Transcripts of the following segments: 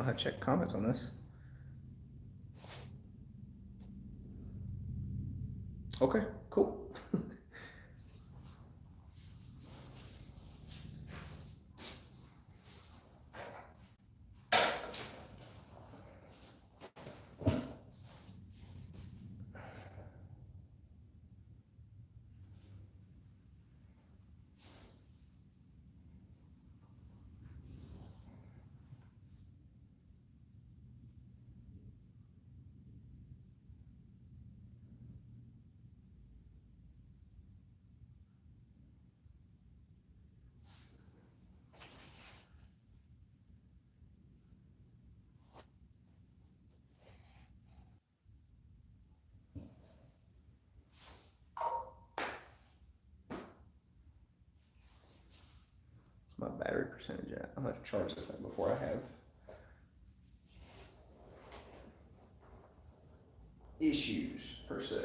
know how to check comments on this. Okay, cool. My battery percentage at. I'm gonna have to charge this thing before I have issues per se.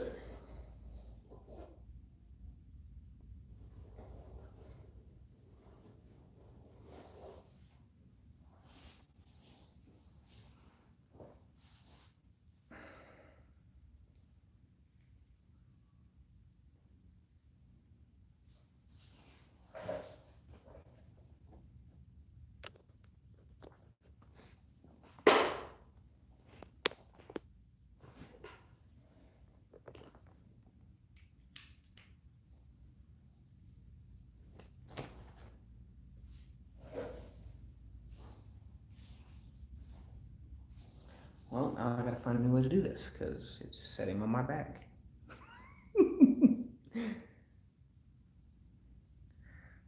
Well, now I gotta find a new way to do this because it's setting on my back.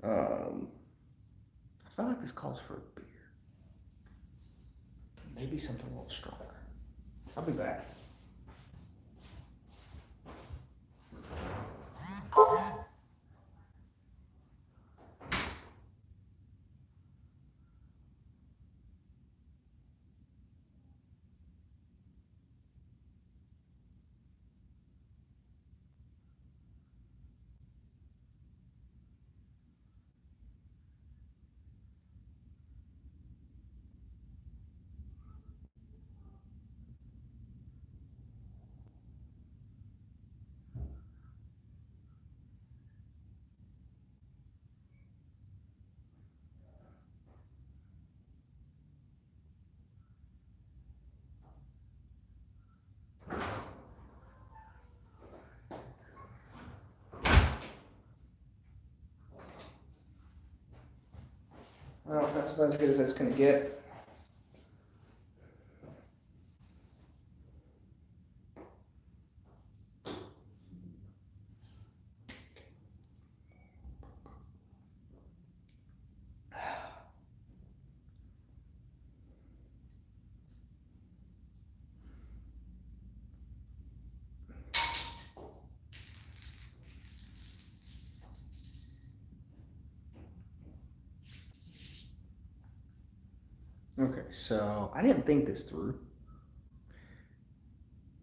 I feel like this calls for a beer. Maybe something a little stronger. I'll be back. Well, that's about as good as it's gonna get. Okay, so I didn't think this through.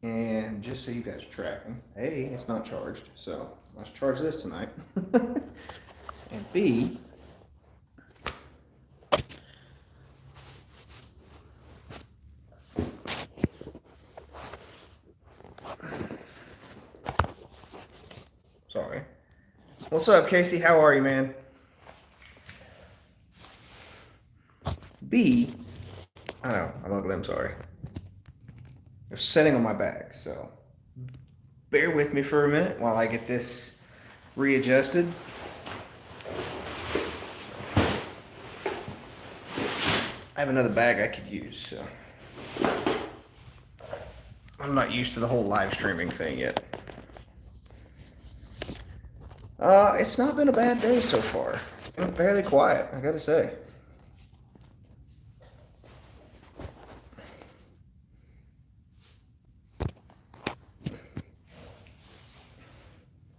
And just so you guys are tracking, A, it's not charged, so let's charge this tonight. And B, sorry. What's up, Casey? How are you, man? B, I know, I'm ugly, I'm sorry. They're sitting on my back, so bear with me for a minute while I get this readjusted. I have another bag I could use, so I'm not used to the whole live streaming thing yet. It's not been a bad day so far. It's been fairly quiet, I gotta say.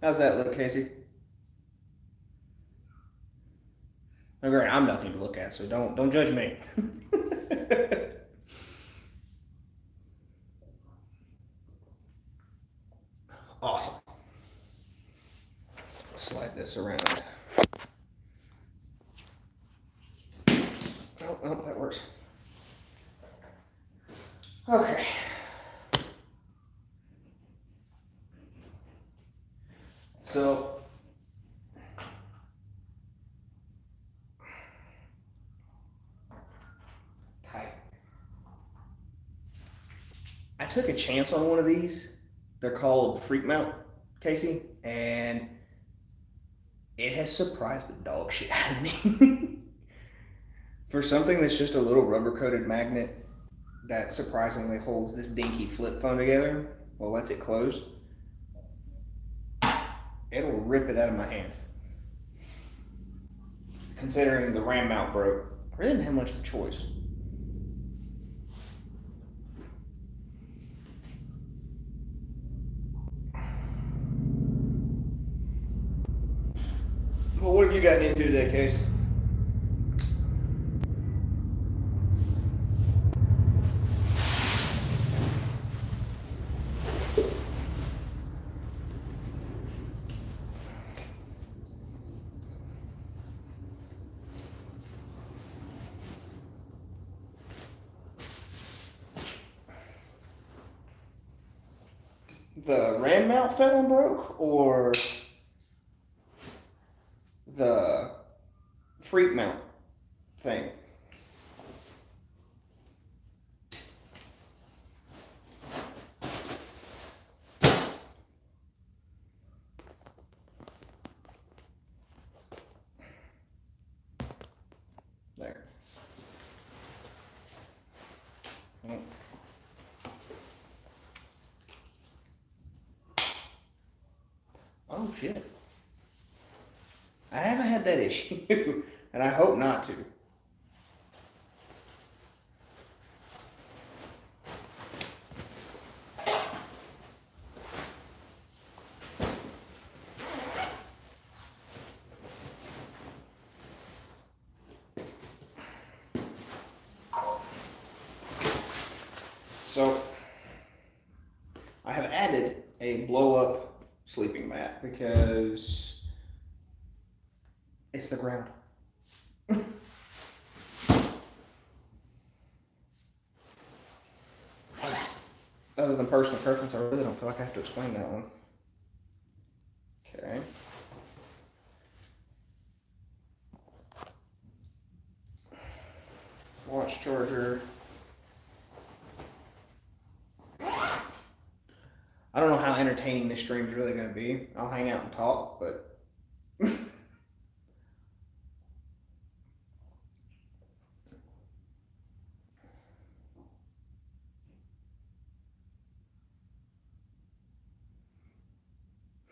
How's that look, Casey? Oh, great, I'm nothing to look at, so don't judge me. Awesome. Slide this around. Oh, that works. Okay. So tight. I took a chance on one of these. They're called Freak Mount, Casey, and it has surprised the dog shit out of me. For something that's just a little rubber coated magnet that surprisingly holds this dinky flip phone together, well, lets it close, it'll rip it out of my hand. Considering the RAM mount broke, I really didn't have much of a choice. Well, what have you gotten into today, Case? The RAM mount fell and broke, or the Freak mount thing? There. Oh shit. I haven't had that issue, and I hope not to. So, I have added a blow up sleeping mat because it's the ground. Other than personal preference, I really don't feel like I have to explain that one. Okay. Watch charger. I don't know how entertaining this stream is really going to be. I'll hang out and talk, but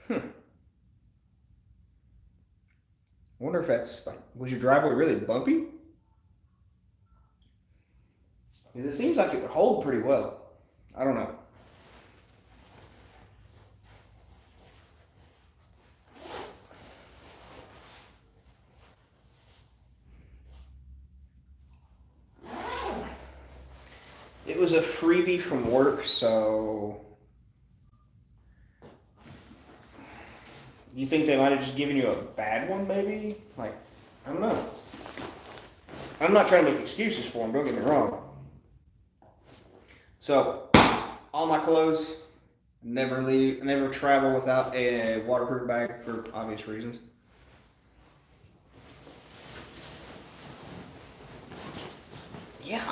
I wonder if that's like, was your driveway really bumpy? Because it seems like it would hold pretty well. I don't know. It was a freebie from work, so you think they might have just given you a bad one, maybe? Like, I don't know. I'm not trying to make excuses for them, don't get me wrong. So, all my clothes, never travel without a waterproof bag for obvious reasons. Yeah,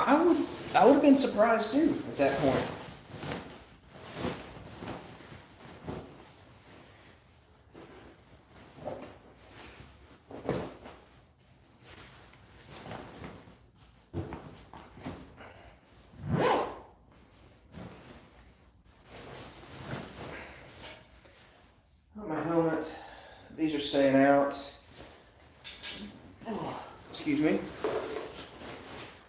I would have been surprised too at that point. My helmet, these are staying out. Oh, excuse me.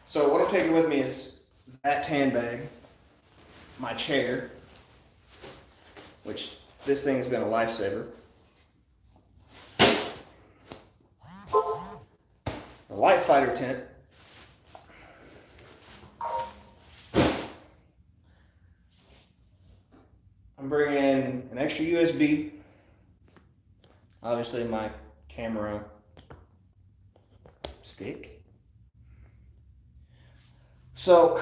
So what I'm taking with me is that tan bag, my chair, which this thing has been a lifesaver, a light fighter tent, I'm bringing an extra USB, obviously my camera stick. So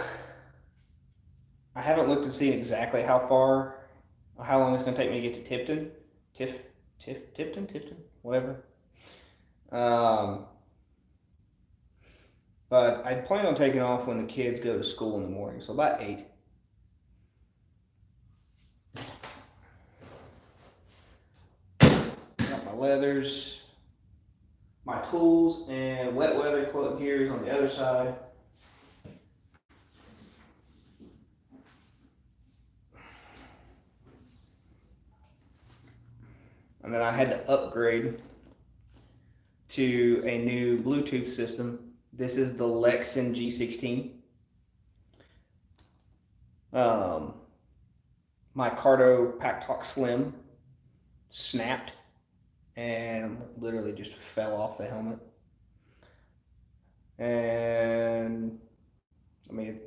I haven't looked to see exactly how far, how long it's going to take me to get to Tipton, Tipton, whatever. Um, but I plan on taking off when the kids go to school in the morning, so about 8. Got my leathers, my tools, and wet weather club gears on the other side. And then I had to upgrade to a new Bluetooth system. This is the Lexan G16. My Cardo Pack Talk Slim snapped and literally just fell off the helmet. And I mean,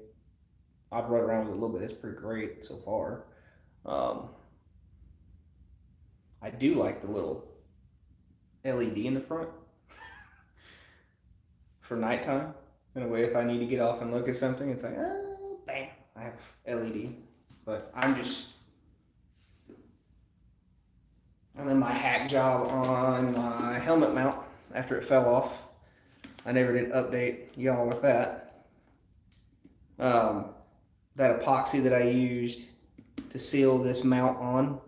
I've run around with it a little bit. It's pretty great so far. I do like the little LED in the front for nighttime. In a way, if I need to get off and look at something, it's like, oh, bam, I have LED. But I'm in my hack job on my helmet mount after it fell off. I never did update y'all with that. That epoxy that I used to seal this mount on,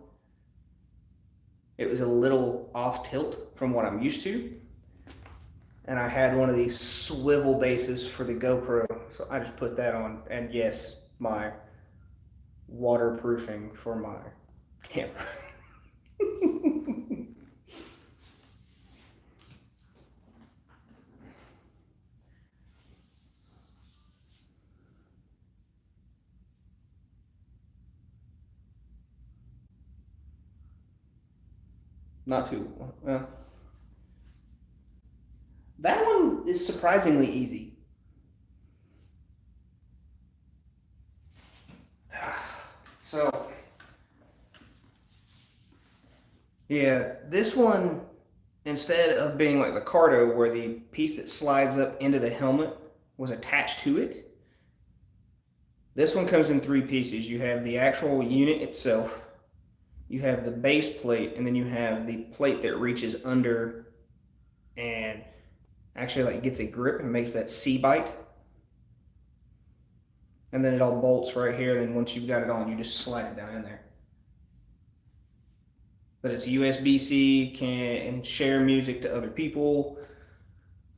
it was a little off tilt from what I'm used to. And I had one of these swivel bases for the GoPro, so I just put that on. And yes, my waterproofing for my camera. Not too well. That one is surprisingly easy. So, yeah, this one, instead of being like the Cardo, where the piece that slides up into the helmet was attached to it, this one comes in 3 pieces. You have the actual unit itself, you have the base plate, and then you have the plate that reaches under and actually like gets a grip and makes that C-bite. And then it all bolts right here. Then once you've got it on, you just slide it down in there. But it's USB-C, can share music to other people.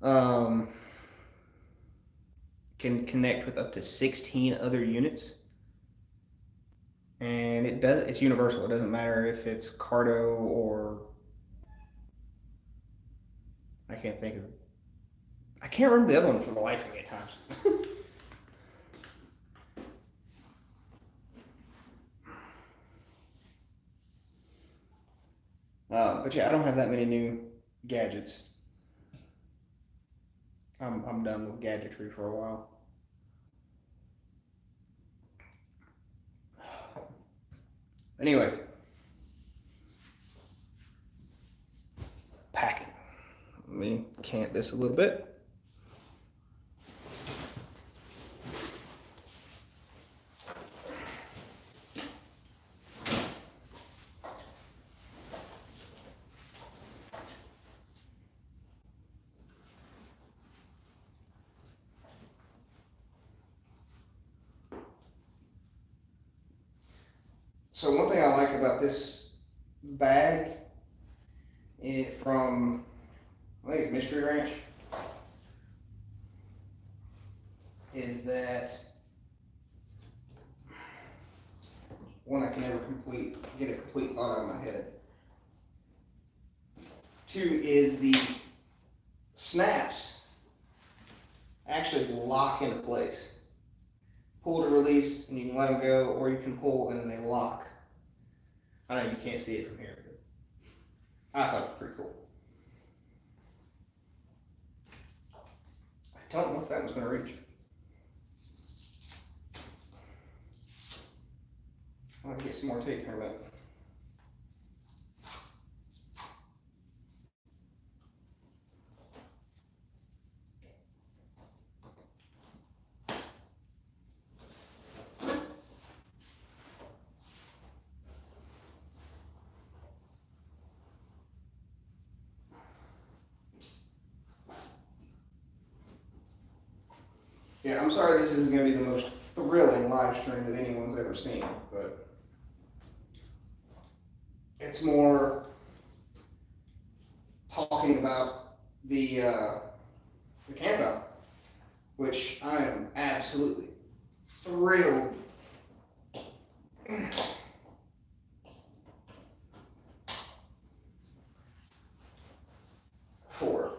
Can connect with up to 16 other units. And it's universal. It doesn't matter if it's Cardo or I can't remember the other one for the life of me at times. But yeah, I don't have that many new gadgets. I'm done with gadgetry for a while. Anyway, packing. Let me cant this a little bit. So one thing I like about this bag from, I think it's Mystery Ranch, is that one, I can never get a complete thought out of my head. 2 is the snaps actually lock into place. Pull to release and you can let them go, or you can pull and then they lock. I know you can't see it from here, but I thought it was pretty cool. I don't know if that one's going to reach. I'll get some more tape here, but Yeah, I'm sorry this isn't going to be the most thrilling live stream that anyone's ever seen, but it's more talking about the Campout, which I am absolutely thrilled for.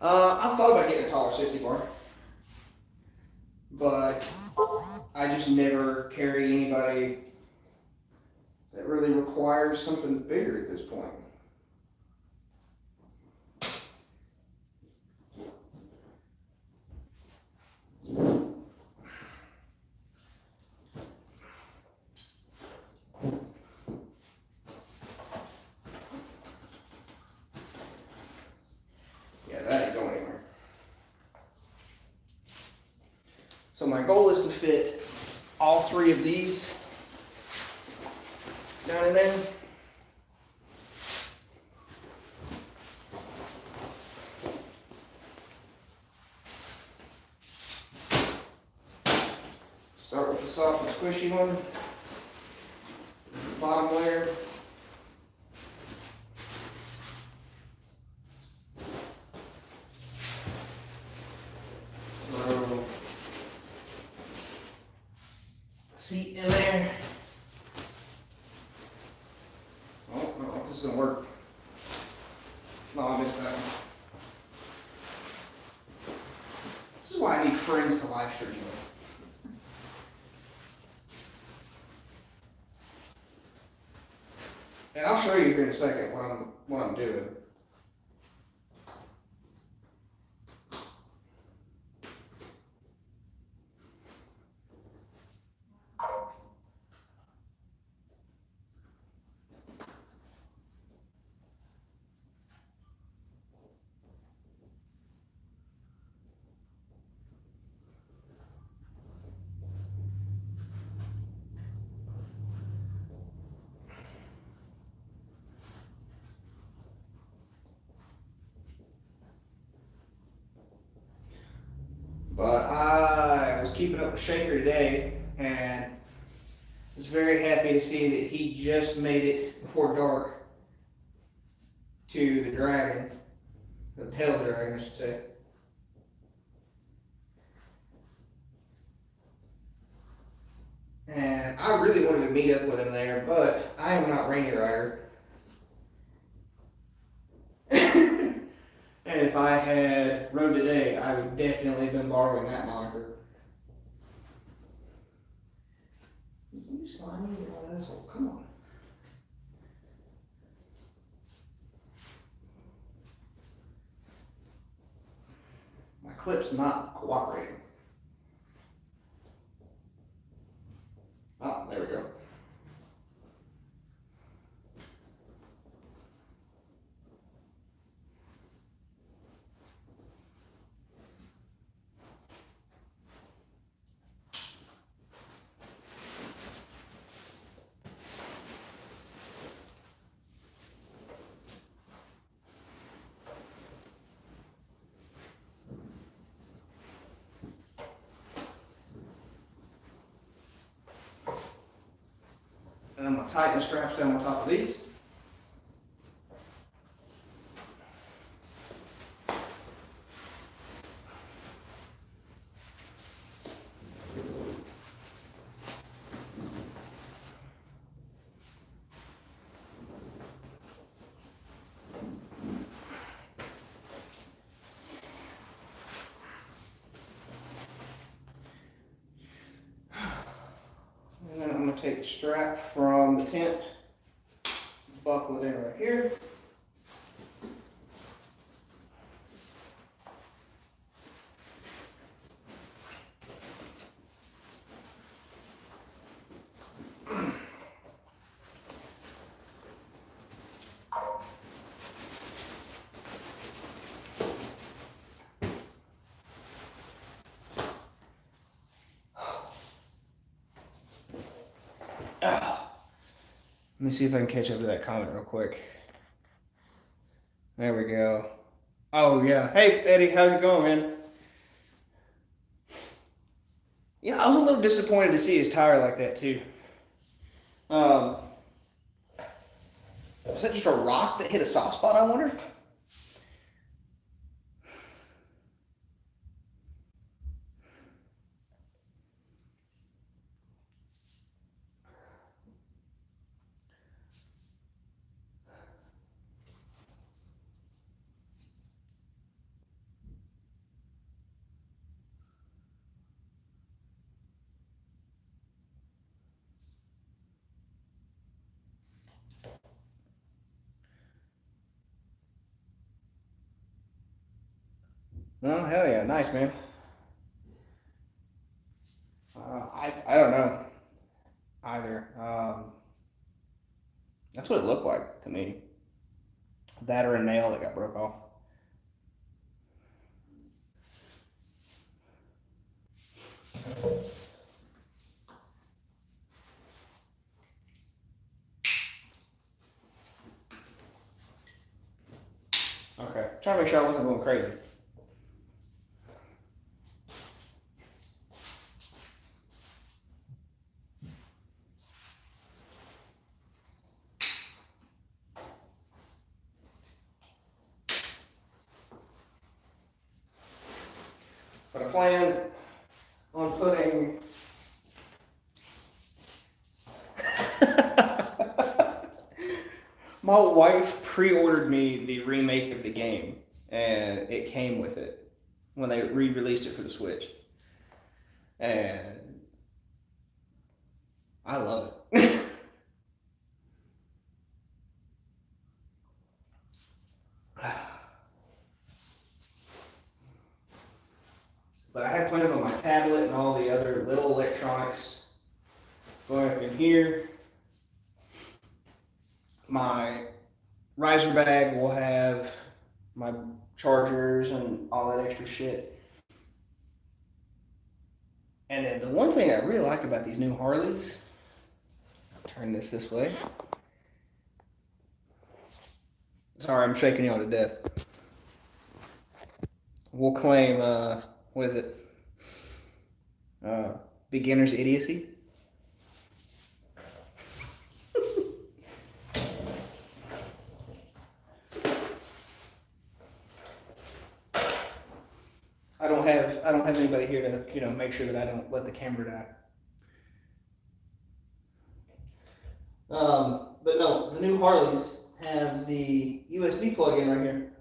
I've thought about getting a taller 60 bar, but I just never carry anybody that really requires something bigger at this point. Yeah, that ain't going anywhere. So my goal is to fit all three of these down in there. Start with the soft and squishy one, bottom layer. Throw a seat in there. Oh, no, this doesn't work. No, I missed that one. This is why I need friends to live stream with. And I'll show you here in a second what I'm doing. But I was keeping up with Shaker today and was very happy to see that he just made it before dark to the dragon, the tail of the dragon, I should say. And I really wanted to meet up with him there, but I am not Rainy Rider. And if I had rode today, I would definitely have been borrowing that moniker. You slimy little asshole, come on. My clip's not cooperating. Oh, there we go. And I'm going to tighten the straps down on top of these. And then I'm going to take the strap from the tent, buckle it in right here. Oh, let me see if I can catch up to that comment real quick. There we go. Oh yeah. Hey Eddie, how's it going, man? Yeah, I was a little disappointed to see his tire like that too. Um, was that just a rock that hit a soft spot? I wonder. Oh hell yeah, nice man. I don't know either. That's what it looked like to me. That or a nail that got broke off. Okay, trying to make sure I wasn't going crazy. But I plan on putting. My wife pre-ordered me the remake of the game, and it came with it when they re-released it for the Switch, and I love it. But I had plans on my tablet and all the other little electronics going up in here. My riser bag will have my chargers and all that extra shit. And then the one thing I really like about these new Harleys, I'll turn this way. Sorry, I'm shaking y'all to death. We'll claim, what is it? Beginner's idiocy. I don't have anybody here to make sure that I don't let the camera die. But no, the new Harleys have the USB plug-in right here,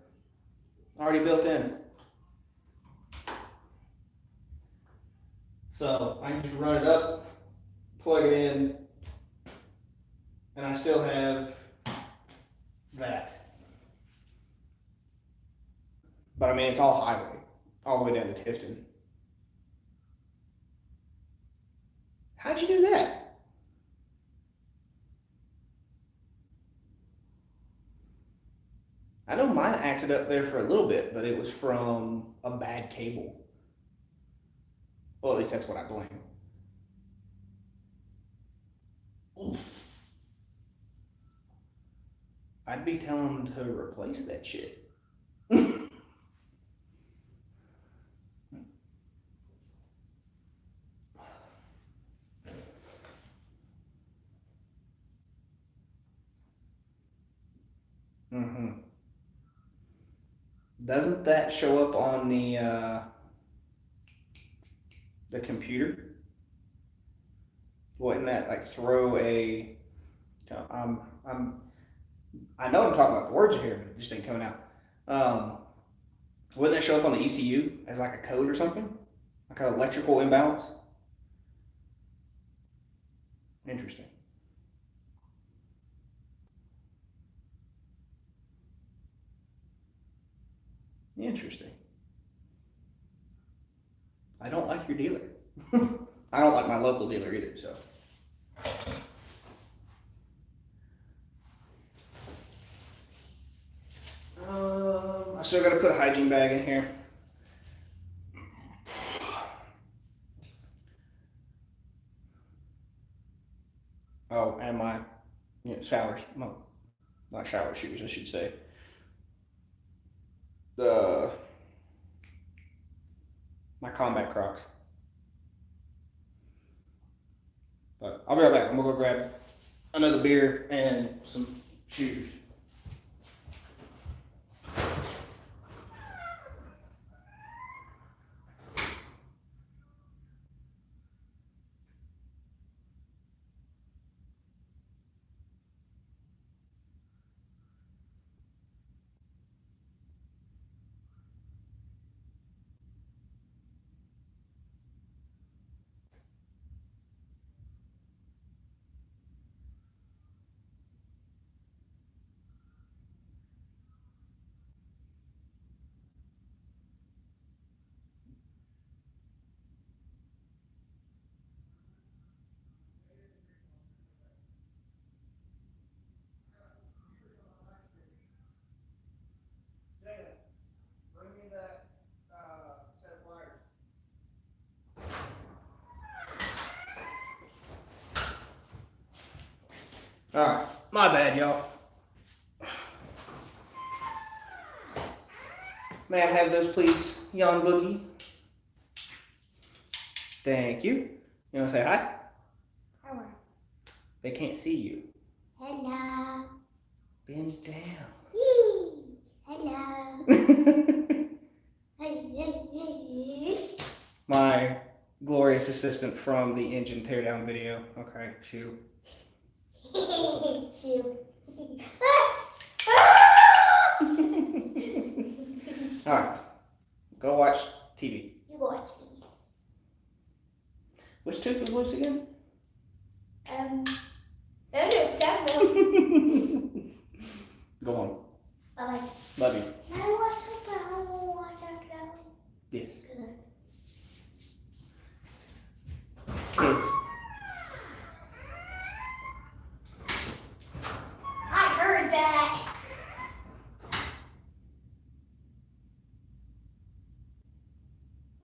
already built in. So I can just run it up, plug it in, and I still have that. But I mean, it's all highway, all the way down to Tifton. How'd you do that? I know mine acted up there for a little bit, but it was from a bad cable. Well, at least that's what I blame. Oof. I'd be telling them to replace that shit. Mm-hmm. Doesn't that show up on the computer? Wouldn't that like throw a? I know I'm talking about the words here, but it just ain't coming out. Wouldn't that show up on the ECU as like a code or something, like an electrical imbalance? Interesting. Interesting. I don't like your dealer. I don't like my local dealer either, so. I still got to put a hygiene bag in here. Oh, and my showers, my shower shoes, I should say. The my combat Crocs. But I'll be right back. I'm gonna go grab another beer and some shoes. Bring me that set of pliers. Alright, my bad, y'all. May I have those, please, Yon Boogie? Thank you. You want to say hi? Hello. They can't see you. Hello. Bend down. Hello. My glorious assistant from the engine teardown video. Okay, shoot. Shoot. Alright, go watch TV. You watch me. Which tooth was loose again? Go on. Bye. Love you. Can I watch after that one? Yes. Good. Kids. I heard that.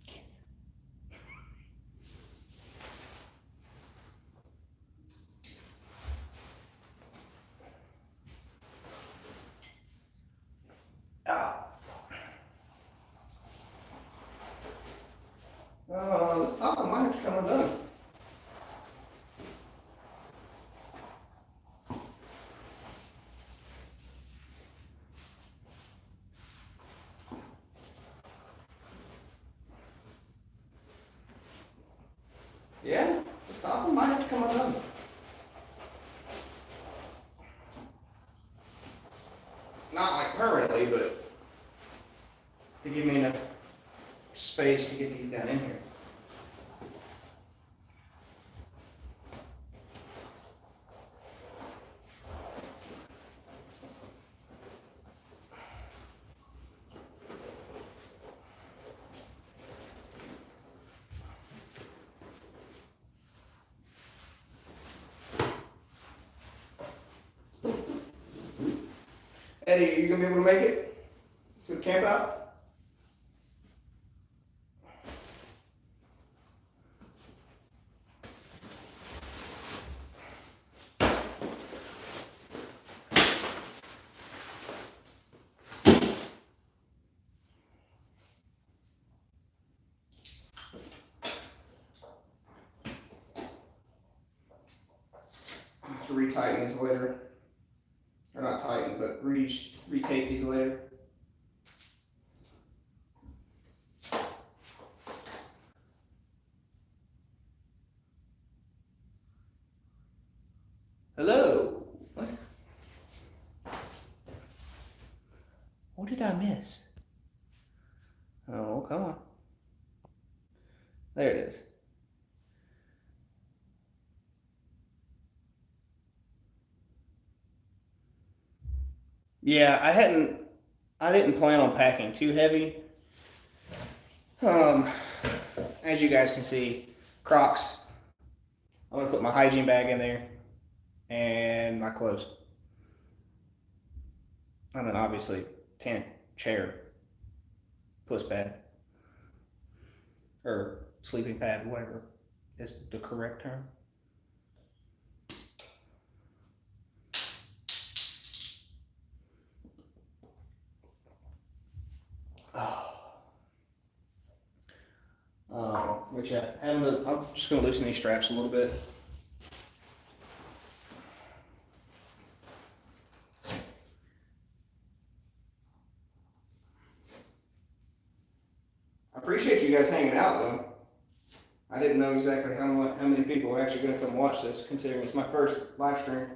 Kids. This top of mine is kind of done. Yeah, this top of mine have to come undone. Not like permanently, but to give me enough space to get these down in here. Eddie, are you gonna be able to make it to the camp out? To retighten these later, or not tighten, but retape these later. Hello. What? What did I miss? Oh, come on. There it is. Yeah, I didn't plan on packing too heavy. As you guys can see, Crocs. I'm gonna put my hygiene bag in there and my clothes. And then obviously tent, chair, puss pad, or sleeping pad, whatever is the correct term. Which I'm just going to loosen these straps a little bit. I appreciate you guys hanging out though. I didn't know exactly how many people were actually going to come watch this, considering it's my first live stream.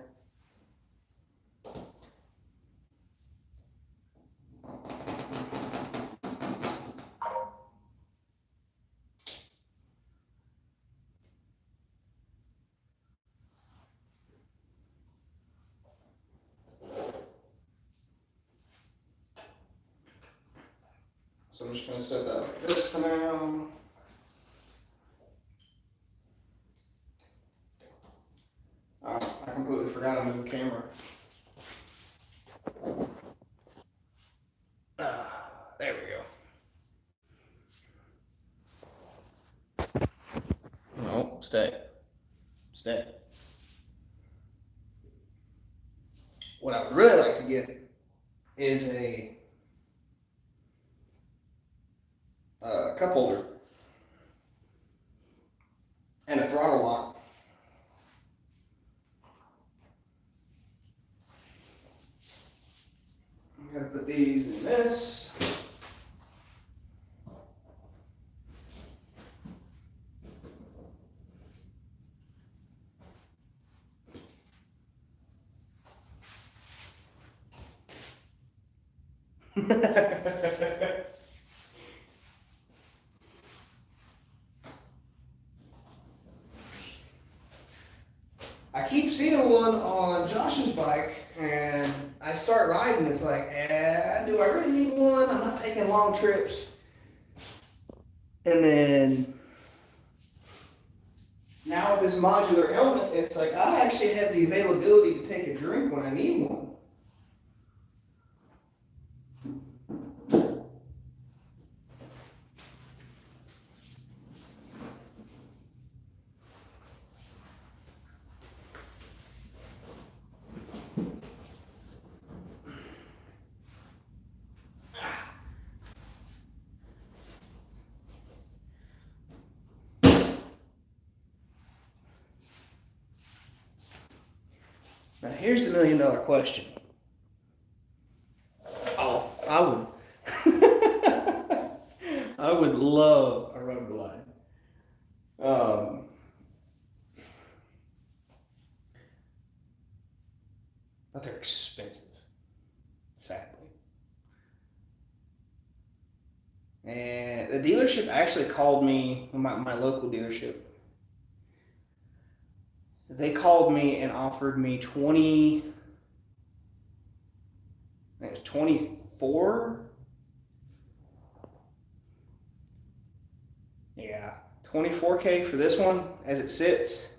So I'm just going to set that like this for now. I completely forgot to move the camera. There we go. No, stay. Stay. What I would really like to get is a cup holder and a throttle lock. I'm gonna put these in this. I keep seeing one on Josh's bike, and I start riding. It's like, do I really need one? I'm not taking long trips. And then now with this modular helmet, it's like I actually have the availability to take a drink when I need one. Now here's the $1 million question. Oh, I would love a road glide. But they're expensive, sadly. And the dealership actually called me, my local dealership. They called me and offered me 24. Yeah, 24K for this one as it sits.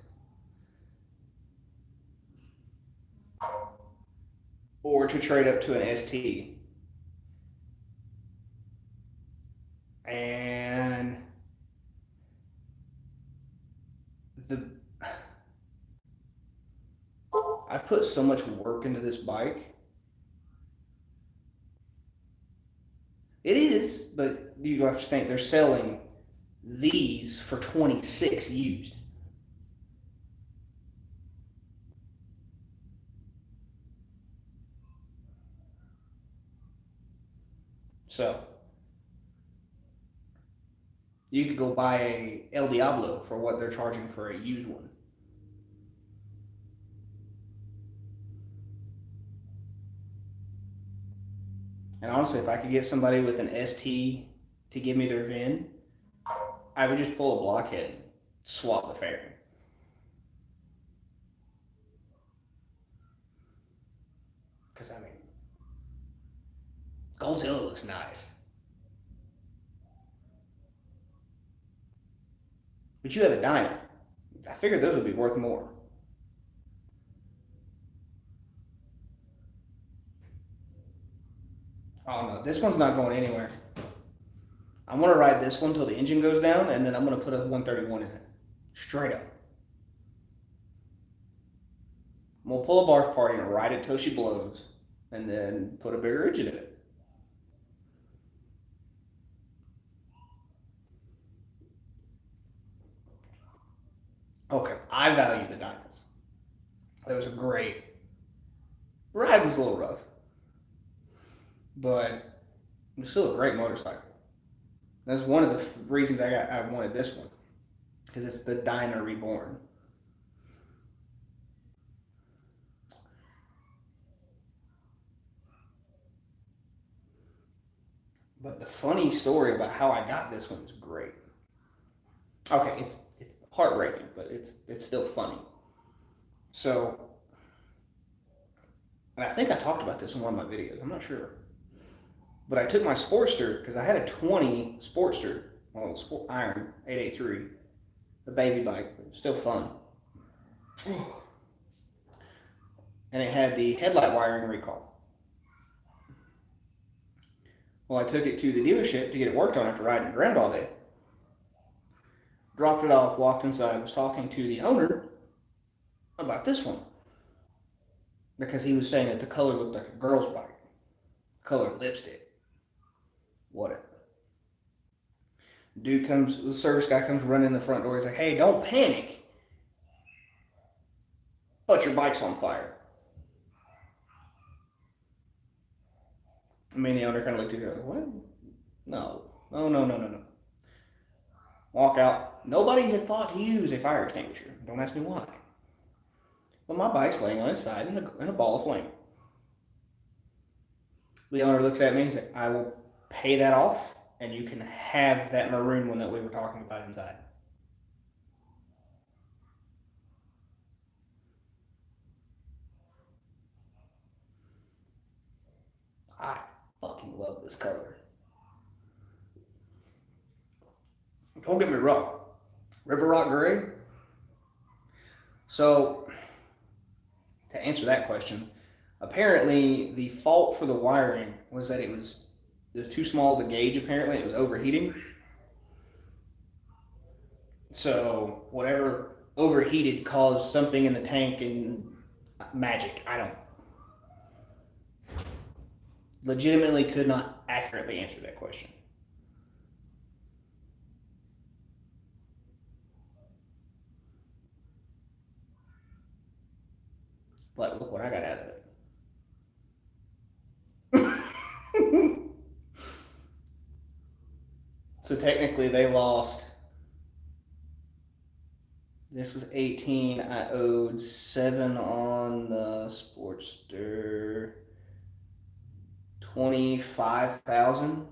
Or to trade up to an ST. And I've put so much work into this bike. It is, but you have to think they're selling these for 26 used. So you could go buy a El Diablo for what they're charging for a used one. And honestly, if I could get somebody with an ST to give me their VIN, I would just pull a blockhead and swap the fairing. Because, I mean, Goldzilla looks nice. But you have a Dyna. I figured those would be worth more. Oh no, this one's not going anywhere. I'm gonna ride this one till the engine goes down, and then I'm gonna put a 131 in it. Straight up. I'm gonna pull a barf party and ride it till she blows, and then put a bigger engine in it. a great ride. Was a little rough, but it was still a great motorcycle. That's one of the reasons I wanted this one, because it's the Dyna Reborn. But the funny story about how I got this one is great. Okay, it's heartbreaking, but it's still funny. So, and I think I talked about this in one of my videos. I'm not sure, but I took my Sportster because I had a 20 Sportster, well, Sport Iron 883, a baby bike, but still fun. And it had the headlight wiring recall. Well, I took it to the dealership to get it worked on after riding around all day. Dropped it off, walked inside, was talking to the owner about this one. Because he was saying that the color looked like a girl's bike. Color lipstick. Whatever. Dude comes, the service guy comes running in the front door. He's like, hey, don't panic. But your bike's on fire. Me and the owner kind of looked at each other. What? No. No. Walk out. Nobody had thought to use a fire extinguisher. Don't ask me why. But my bike's laying on its side in a ball of flame. The owner looks at me and says, I will pay that off, and you can have that maroon one that we were talking about inside. I fucking love this color. Don't get me wrong. River Rock Gray. So, to answer that question, apparently the fault for the wiring was that it was too small of a gauge. Apparently it was overheating. So whatever overheated caused something in the tank and magic. I don't legitimately could not accurately answer that question. But look what I got out of it. So technically they lost. This was 18. I owed 7 on the Sportster. 25,000.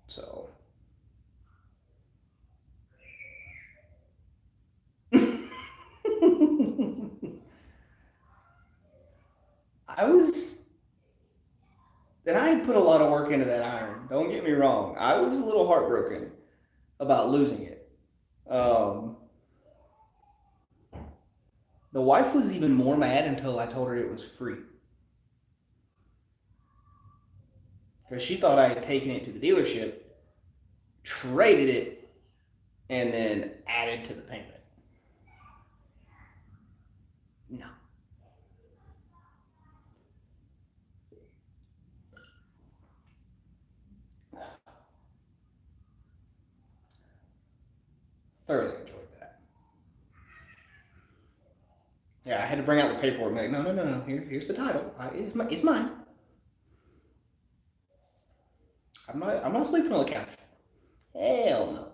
So and I had put a lot of work into that iron. Don't get me wrong. I was a little heartbroken about losing it. The wife was even more mad until I told her it was free. Because she thought I had taken it to the dealership, traded it, and then added to the payment. No. Thoroughly enjoyed that. Yeah, I had to bring out the paperwork and be like, no. Here's the title. It's mine. I'm not sleeping on the couch. Hell no.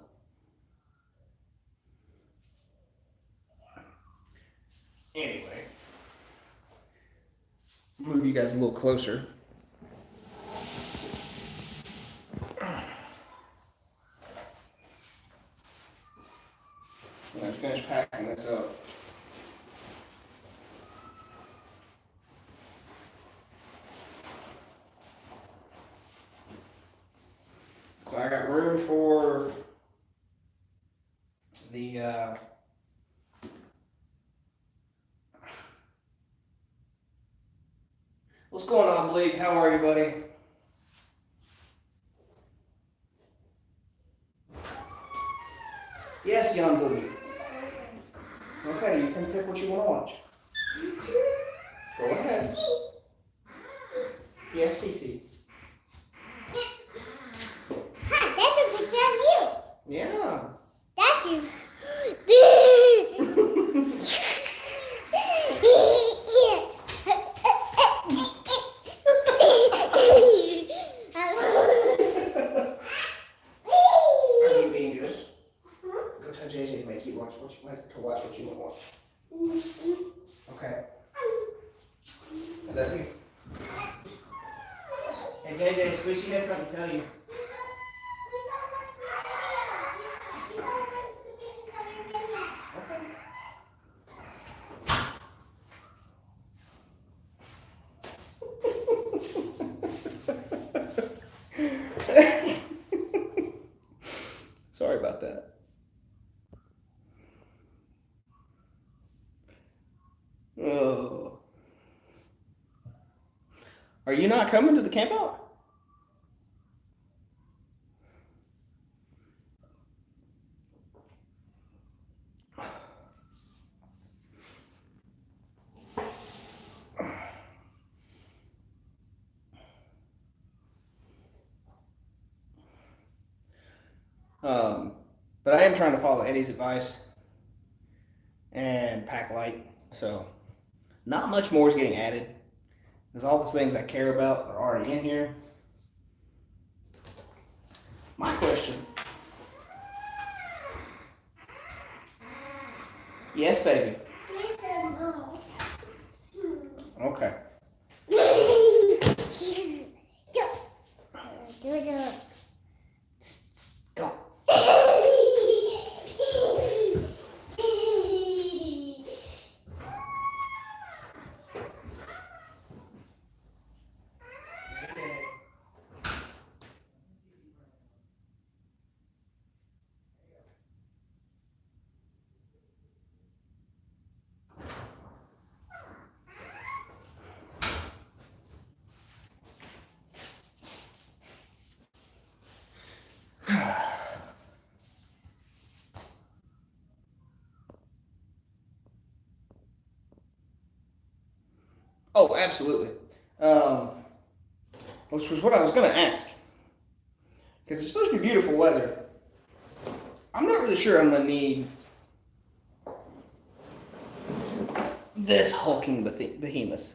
Anyway, move you guys a little closer. I'm gonna finish packing this up. So I got room for the what's going on, Blake? How are you, buddy? Yes, young boogie. Okay, you can pick what you want to watch. Go ahead. Yes, Cece. you. Are you being good? Go tell JJ to make you watch what you want to watch. Okay. I love you. Hey JJ, Squishy has something to tell you. Sorry about that. Oh. Are you not coming to the campout? But I am trying to follow Eddie's advice and pack light, so not much more is getting added because all the things I care about are already in here. My question. Yes, baby. Okay. Go. Oh, absolutely. Which was what I was going to ask. Because it's supposed to be beautiful weather. I'm not really sure I'm going to need this hulking behemoth.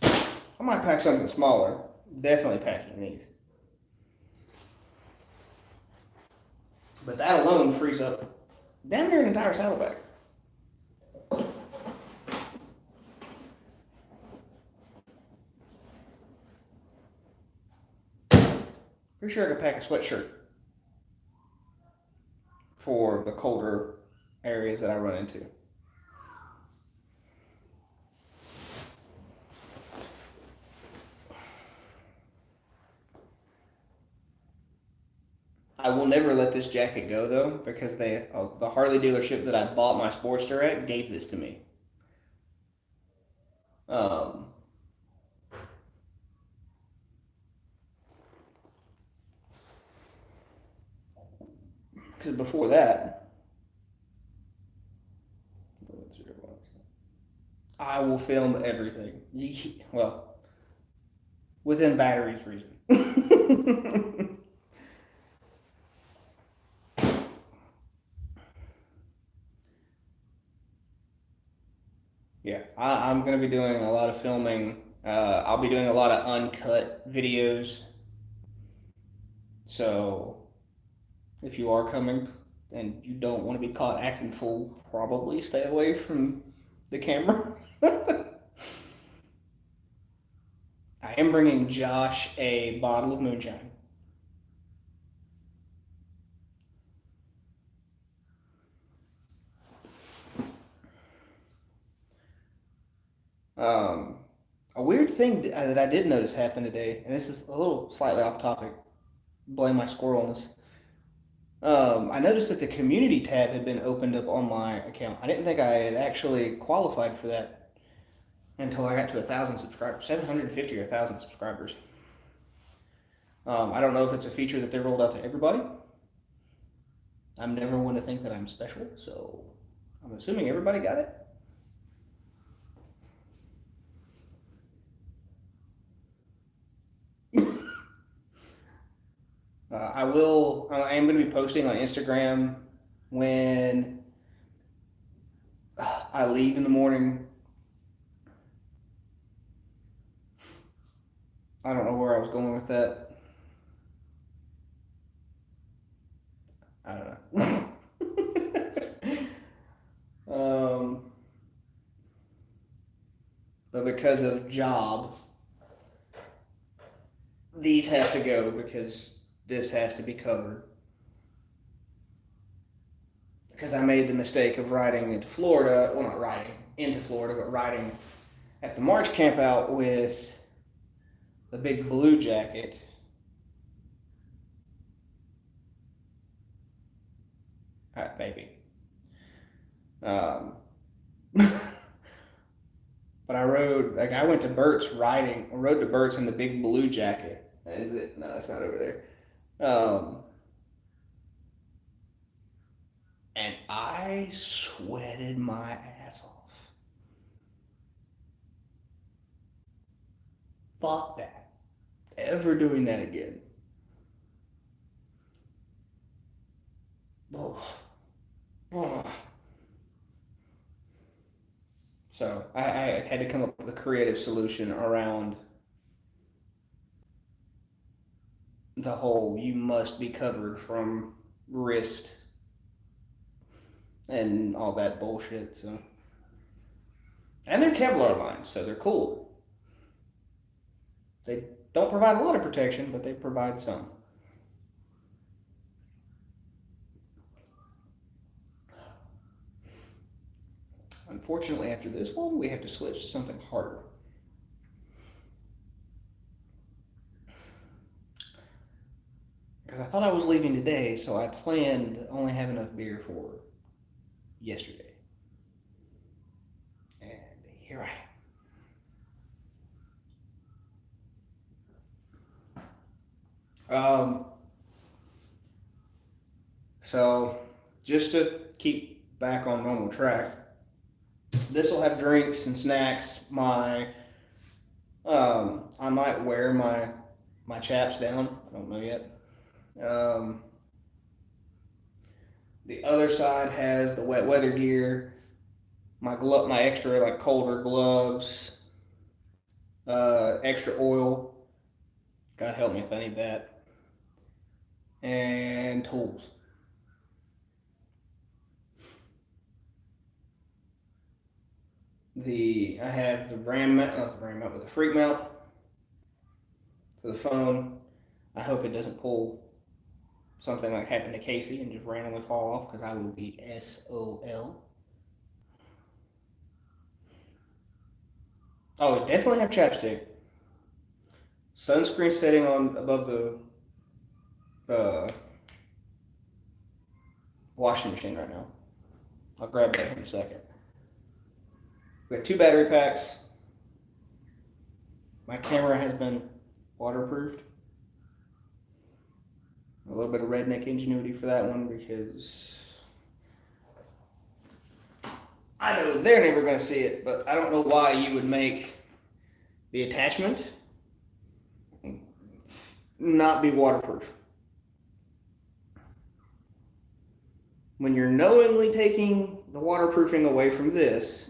I might pack something smaller. Definitely packing these. But that alone frees up damn near an entire saddlebag. Pretty sure I could pack a sweatshirt for the colder areas that I run into. I will never let this jacket go though, because the Harley dealership that I bought my Sportster at gave this to me. Because before that, I will film everything. Well, within batteries reason. Yeah, I'm going to be doing a lot of filming. I'll be doing a lot of uncut videos. So if you are coming and you don't want to be caught acting fool, probably stay away from the camera. I am bringing Josh a bottle of moonshine. A weird thing that I did notice happen today, and this is a little slightly off topic, blame my squirrelness. I noticed that the community tab had been opened up on my account. I didn't think I had actually qualified for that until I got to 1,000 subscribers, 750 or 1,000 subscribers. I don't know if it's a feature that they rolled out to everybody. I'm never one to think that I'm special, so I'm assuming everybody got it. I will. I am going to be posting on Instagram when I leave in the morning. I don't know where I was going with that. I don't know. um, but because of job, these have to go because this has to be covered. Because I made the mistake of riding into Florida. Well, not riding into Florida, but riding at the March Campout with the big blue jacket. All right, baby. Um, but I went to Burt's rode to Burt's in the big blue jacket. Is it? No, it's not over there. And I sweated my ass off. Fuck that. Ever doing that again. Oh. Oh. So I had to come up with a creative solution around the whole you must be covered from wrist and all that bullshit. So, and they're Kevlar lines, so they're cool. They don't provide a lot of protection, but they provide some. Unfortunately, after this one, we have to switch to something harder. Because I thought I was leaving today, so I planned to only have enough beer for yesterday. And here I am. So, just to keep back on normal track, this will have drinks and snacks. I might wear my chaps down. I don't know yet. The other side has the wet weather gear, my extra like colder gloves, extra oil. God help me if I need that, and tools. I have the RAM mount, not the RAM mount, but the freak mount for the phone. I hope it doesn't pull something like happened to Casey and just randomly fall off because I will be SOL. Oh, we definitely have chapstick. Sunscreen setting on above the washing machine right now. I'll grab that in a second. We have 2 battery packs. My camera has been waterproofed. A little bit of redneck ingenuity for that one because I know they're never going to see it, but I don't know why you would make the attachment not be waterproof. When you're knowingly taking the waterproofing away from this,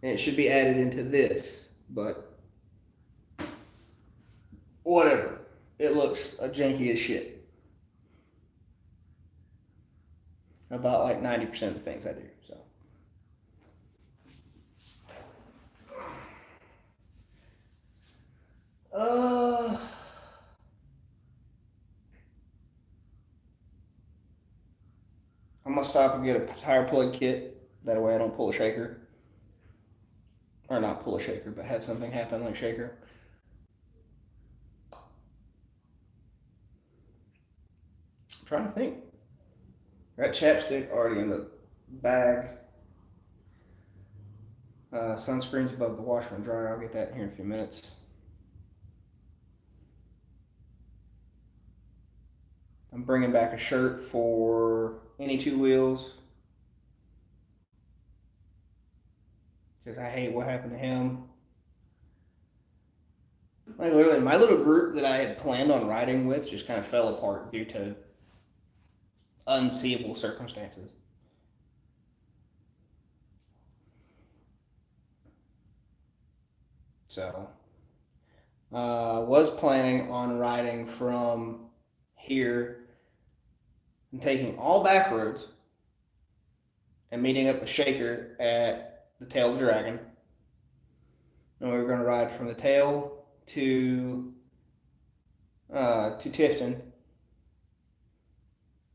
and it should be added into this, but whatever. It looks janky as shit. About like 90% of the things I do, so. I'm gonna stop and get a tire plug kit. That way I don't pull a shaker. Or not pull a shaker, but have something happen like shaker. I'm trying to think. Got chapstick already in the bag. Sunscreen's above the washer and dryer. I'll get that here in a few minutes. I'm bringing back a shirt for any 2 wheels because I hate what happened to him. Like literally, my little group that I had planned on riding with just kind of fell apart due to unseeable circumstances. So, was planning on riding from here and taking all back roads and meeting up the Shaker at the Tail of the Dragon. And we were going to ride from the Tail to Tifton.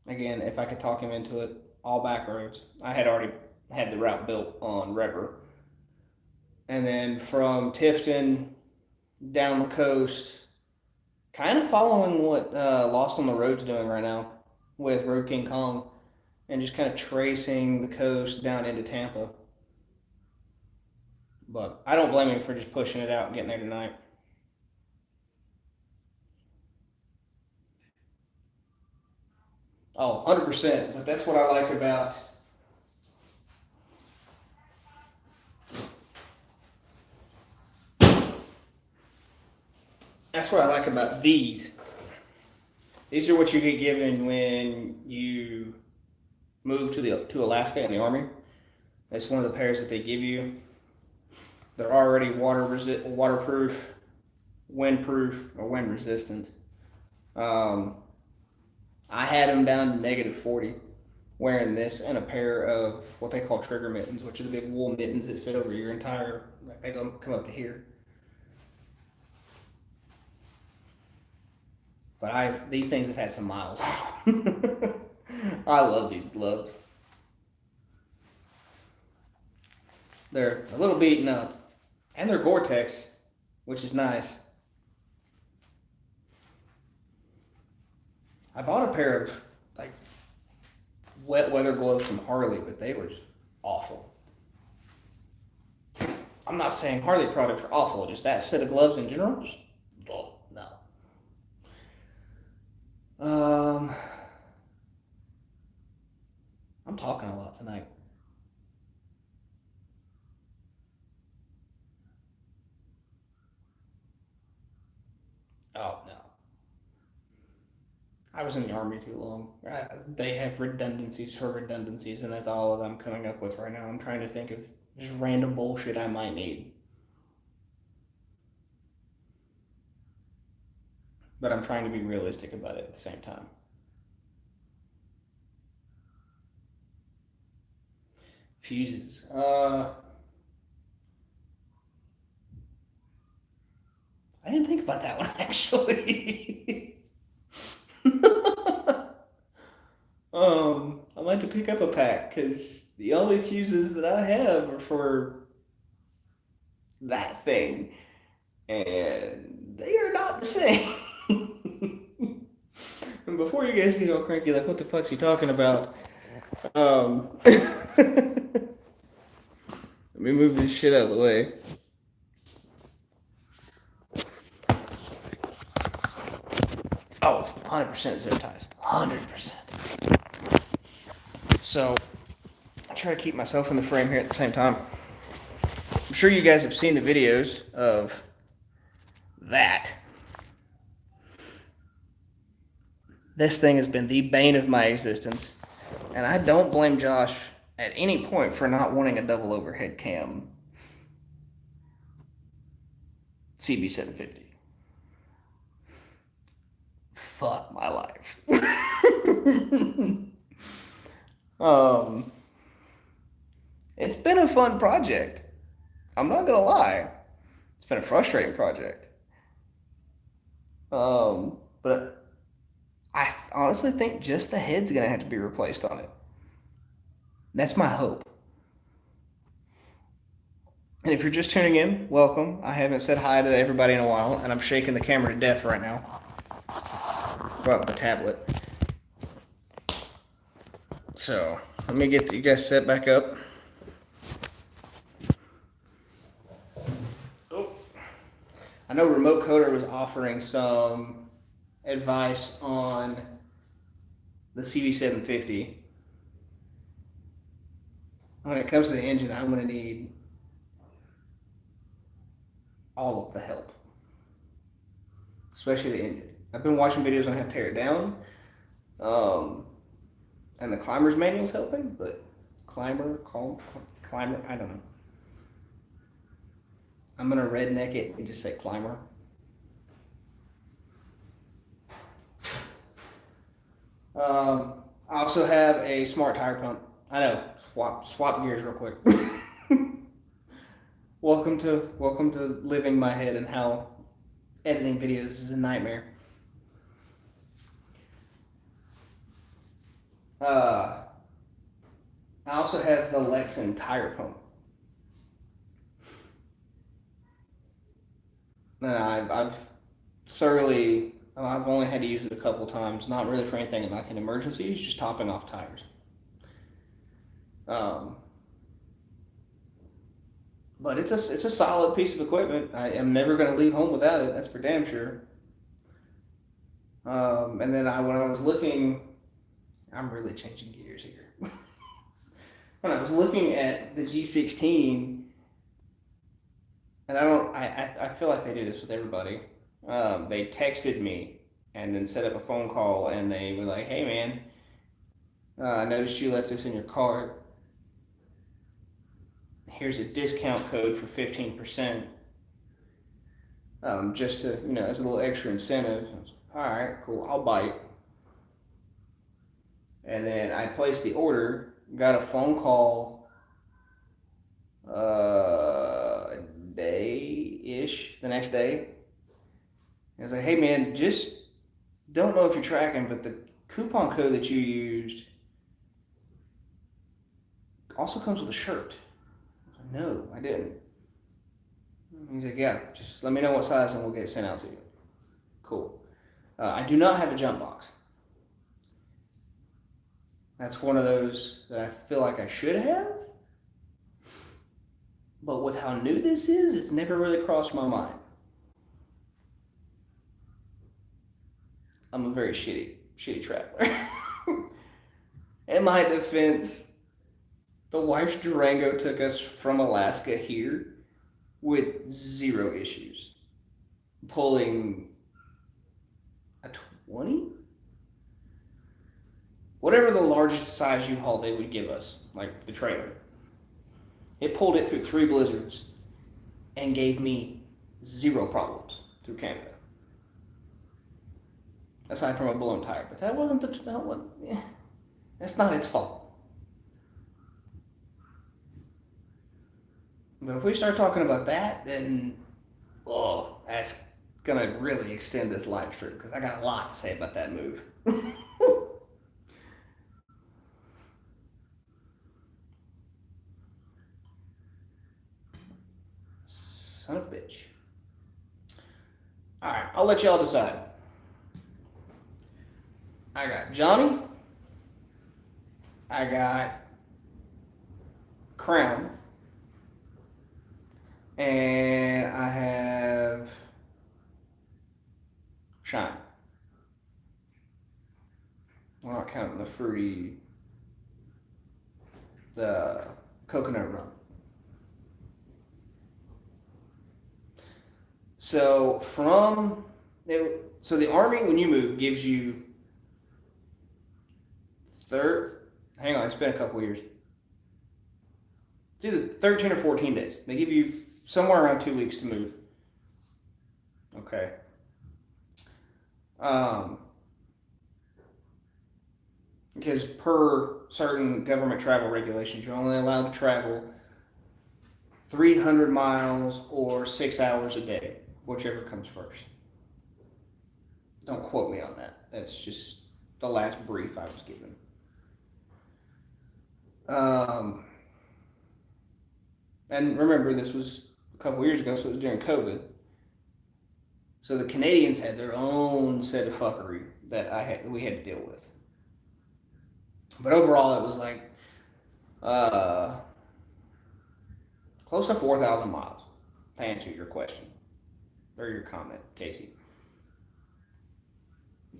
Again, if I could talk him into it, all back roads. I had already had the route built on River. And then from Tifton down the coast, kind of following what Lost on the Road's doing right now with Road King Kong, and just kind of tracing the coast down into Tampa. But I don't blame him for just pushing it out and getting there tonight. Oh, 100%. But that's what I like about these. These are what you get given when you move to Alaska in the Army. That's one of the pairs that they give you. They're already waterproof, windproof, or wind resistant. I had them down to -40, wearing this and a pair of what they call trigger mittens, which are the big wool mittens that fit over your entire, like they don't come up to here. But these things have had some miles. I love these gloves. They're a little beaten up, and they're Gore-Tex, which is nice. I bought a pair of like wet weather gloves from Harley, but they were just awful. I'm not saying Harley products are awful, just that set of gloves in general, just no. I'm talking a lot tonight. Oh no. I was in the Army too long. They have redundancies for redundancies, and that's all that I'm coming up with right now. I'm trying to think of just random bullshit I might need. But I'm trying to be realistic about it at the same time. Fuses. I didn't think about that one actually. I might have to pick up a pack because the only fuses that I have are for that thing, and they are not the same. And before you guys get all cranky, like, what the fuck's he talking about? Let me move this shit out of the way. Oh, 100% zip ties. 100%. So, I try to keep myself in the frame here at the same time. I'm sure you guys have seen the videos of that. This thing has been the bane of my existence. And I don't blame Josh at any point for not wanting a double overhead cam CB750. Fuck my life. It's been a fun project. I'm not gonna lie. It's been a frustrating project. But I honestly think just the head's gonna have to be replaced on it. That's my hope. And if you're just tuning in, welcome. I haven't said hi to everybody in a while, and I'm shaking the camera to death right now. Well, the tablet. So, let me get you guys set back up. Oh. I know Remote Coder was offering some advice on the CB750. When it comes to the engine, I'm going to need all of the help. especially the engine. I've been watching videos on how to tear it down, and the climber's manual's helping, but climber, I don't know. I'm gonna redneck it and just say climber. I also have a smart tire pump. I know, swap gears real quick. Welcome to living my head and how editing videos is a nightmare. I also have the Lexan tire pump. And I've thoroughly, I've only had to use it a couple times, not really for anything like an emergency, it's just topping off tires. But it's a solid piece of equipment. I am never going to leave home without it, that's for damn sure. And then when I was looking, I'm really changing gears here. When I was looking at the G16, and I feel like they do this with everybody. They texted me and then set up a phone call, and they were like, "Hey man, I noticed you left this in your cart. Here's a discount code for 15%. Just to, as a little extra incentive." I was like, all right, cool, I'll bite. And then I placed the order, got a phone call a day-ish, the next day. I was like, "Hey man, just don't know if you're tracking, but the coupon code that you used also comes with a shirt." I was like, "No, I didn't." He's like, "Yeah, just let me know what size and we'll get it sent out to you." Cool. I do not have a jump box. That's one of those that I feel like I should have. But with how new this is, it's never really crossed my mind. I'm a very shitty traveler. In my defense, the wife's Durango took us from Alaska here with 0 issues. Pulling a 20? Whatever the largest size U-Haul they would give us, like the trailer. It pulled it through 3 blizzards and gave me 0 problems through Canada. Aside from a blown tire, but that's not its fault. But if we start talking about that, then, that's gonna really extend this live stream, because I got a lot to say about that move. Son of a bitch. Alright, I'll let y'all decide. I got Johnny. I got Crown. And I have Shine. I'm not counting the coconut rum. So the Army, when you move, gives you hang on, it's been a couple years. It's either 13 or 14 days. They give you somewhere around 2 weeks to move. Okay. Because per certain government travel regulations, you're only allowed to travel 300 miles or 6 hours a day, whichever comes first. Don't quote me on that. That's just the last brief I was given. And remember, this was a couple years ago, so it was during COVID. So the Canadians had their own set of fuckery that we had to deal with. But overall, it was like close to 4,000 miles, to answer your question or your comment, Casey.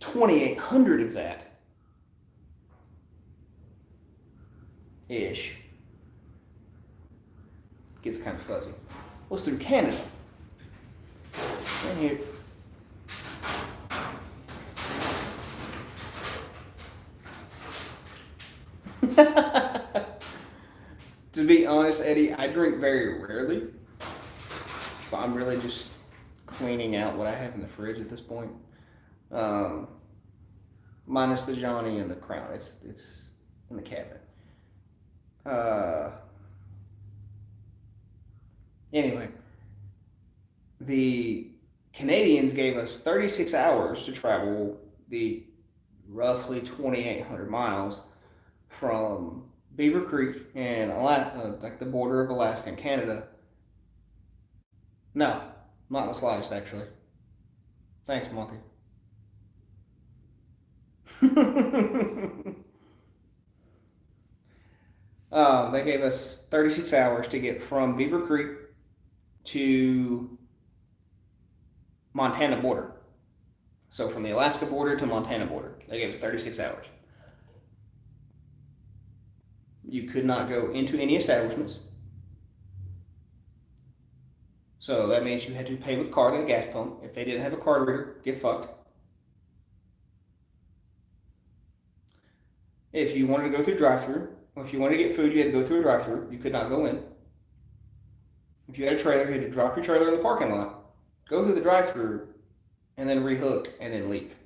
2,800 of that ish gets kind of fuzzy was through Canada. And here, To be honest, Eddie, I drink very rarely. But I'm really just cleaning out what I have in the fridge at this point. Um, Minus the Johnny and the Crown. It's in the cabinet. Uh, anyway, the Canadians gave us 36 hours to travel the roughly 2,800 miles from Beaver Creek and like the border of Alaska and Canada. No, not in the slightest, actually. Thanks, Monty. They gave us 36 hours to get from Beaver Creek to Montana border. So from the Alaska border to Montana border, they gave us 36 hours. You could not go into any establishments. So that means you had to pay with card at a gas pump. If they didn't have a card reader, get fucked. If you wanted to go through drive-through, or if you wanted to get food, you had to go through a drive-through. You could not go in. If you had a trailer, you had to drop your trailer in the parking lot, go through the drive-through, and then rehook and then leave.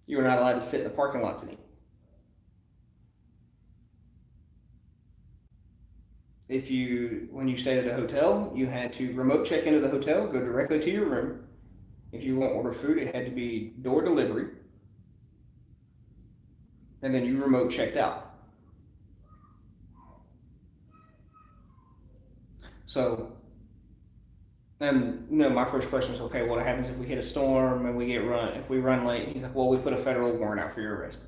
You were not allowed to sit in the parking lots and eat. When you stayed at a hotel, you had to remote check into the hotel, go directly to your room. If you want to order food, it had to be door delivery. And then you remote checked out. So, and my first question was, okay, what happens if we hit a storm and if we run late? He's like, well, we put a federal warrant out for your arrest.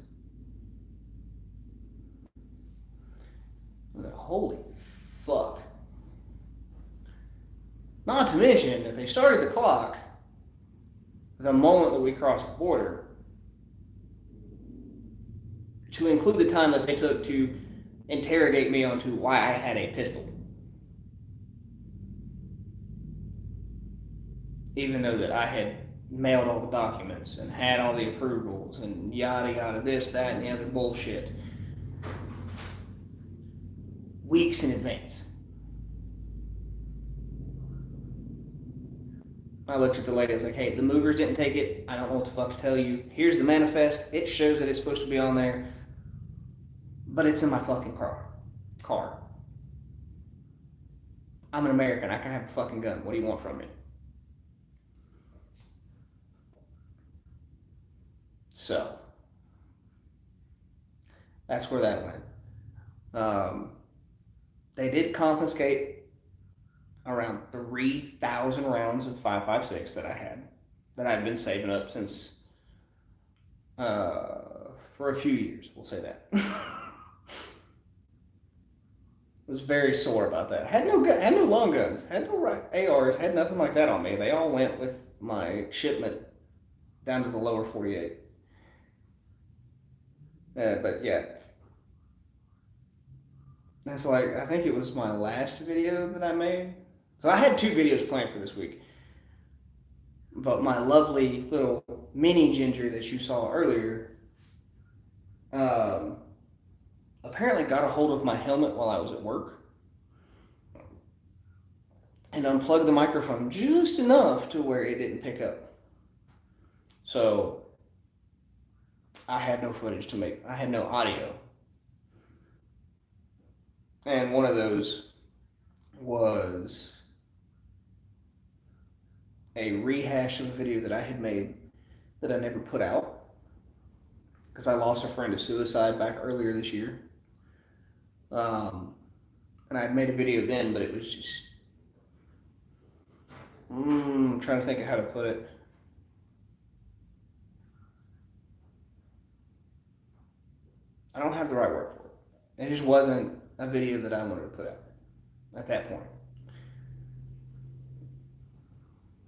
I was like, holy fuck. Not to mention that they started the clock the moment that we crossed the border to include the time that they took to interrogate me onto why I had a pistol. Even though that I had mailed all the documents and had all the approvals and yada yada, this, that, and the other bullshit. Weeks in advance. I looked at the lady, I was like, hey, the movers didn't take it. I don't know what the fuck to tell you. Here's the manifest. It shows that it's supposed to be on there. But it's in my fucking car. I'm an American. I can have a fucking gun. What do you want from me? So, that's where that went. They did confiscate around 3,000 rounds of 5.56 that I'd been saving up since, for a few years, we'll say that. Was very sore about that. Had no long guns, had no ARs, had nothing like that on me. They all went with my shipment down to the lower 48. But yeah, that's like, I think it was my last video that I made. So I had 2 videos planned for this week. But my lovely little mini Ginger that you saw earlier, apparently got a hold of my helmet while I was at work and unplugged the microphone just enough to where it didn't pick up. So I had no footage to make. I had no audio. And one of those was a rehash of a video that I had made that I never put out because I lost a friend to suicide back earlier this year. And I had made a video then, but it was just, I'm trying to think of how to put it. I don't have the right word for it. It just wasn't a video that I wanted to put out at that point.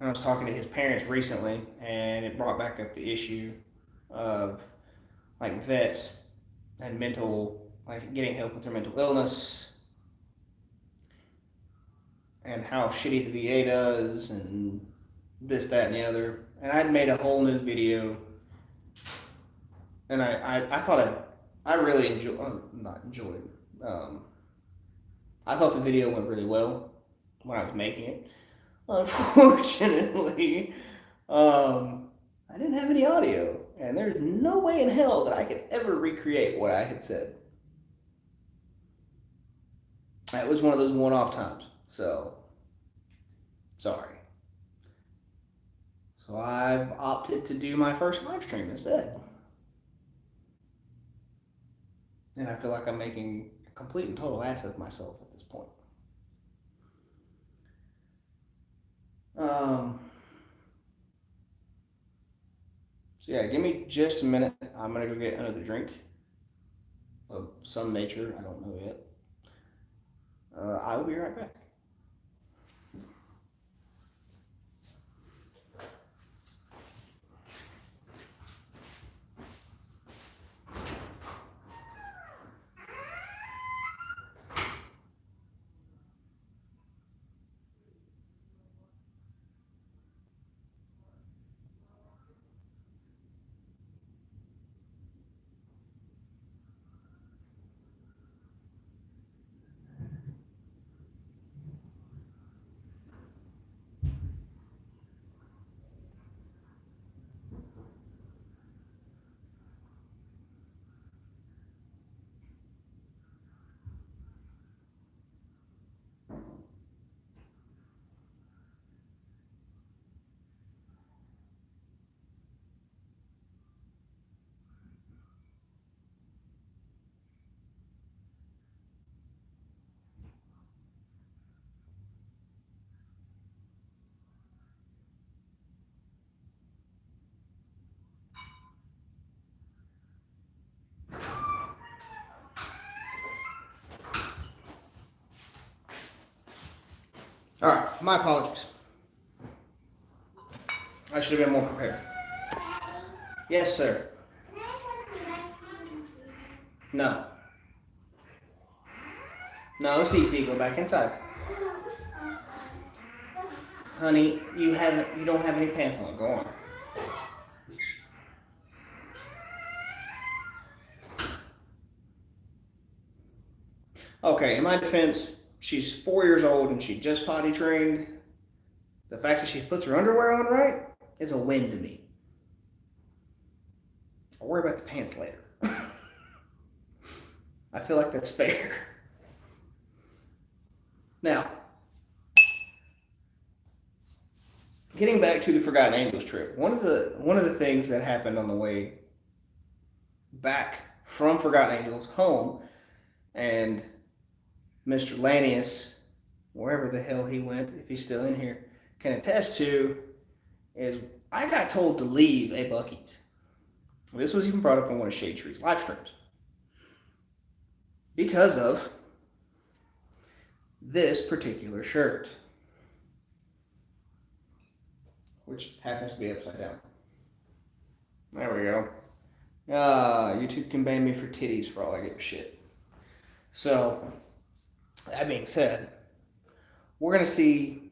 I was talking to his parents recently, and it brought back up the issue of like vets and getting help with their mental illness, and how shitty the VA does, and this, that, and the other. And I'd made a whole new video, and I thought I really enjoy, not enjoyed. Um, I thought the video went really well when I was making it. Unfortunately, I didn't have any audio, and there's no way in hell that I could ever recreate what I had said. That was one of those one-off times. So, sorry. So I've opted to do my first live stream instead. And I feel like I'm making a complete and total ass of myself at this point. So yeah, give me just a minute. I'm gonna go get another drink of some nature. I don't know yet. I will be right back. All right, my apologies. I should have been more prepared. Yes, sir. No. No, Cece, go back inside. Honey, you don't have any pants on. Go on. Okay, in my defense, she's 4 years old and she just potty trained. The fact that she puts her underwear on right is a win to me. I'll worry about the pants later. I feel like that's fair. Now, getting back to the Forgotten Angels trip, one of the things that happened on the way back from Forgotten Angels home, and Mr. Lanius, wherever the hell he went, if he's still in here, can attest to, is I got told to leave a Buc-ee's. This was even brought up on one of Shade Tree's live streams. Because of this particular shirt, which happens to be upside down. There we go. YouTube can ban me for titties for all I give a shit. So, that being said, we're going to see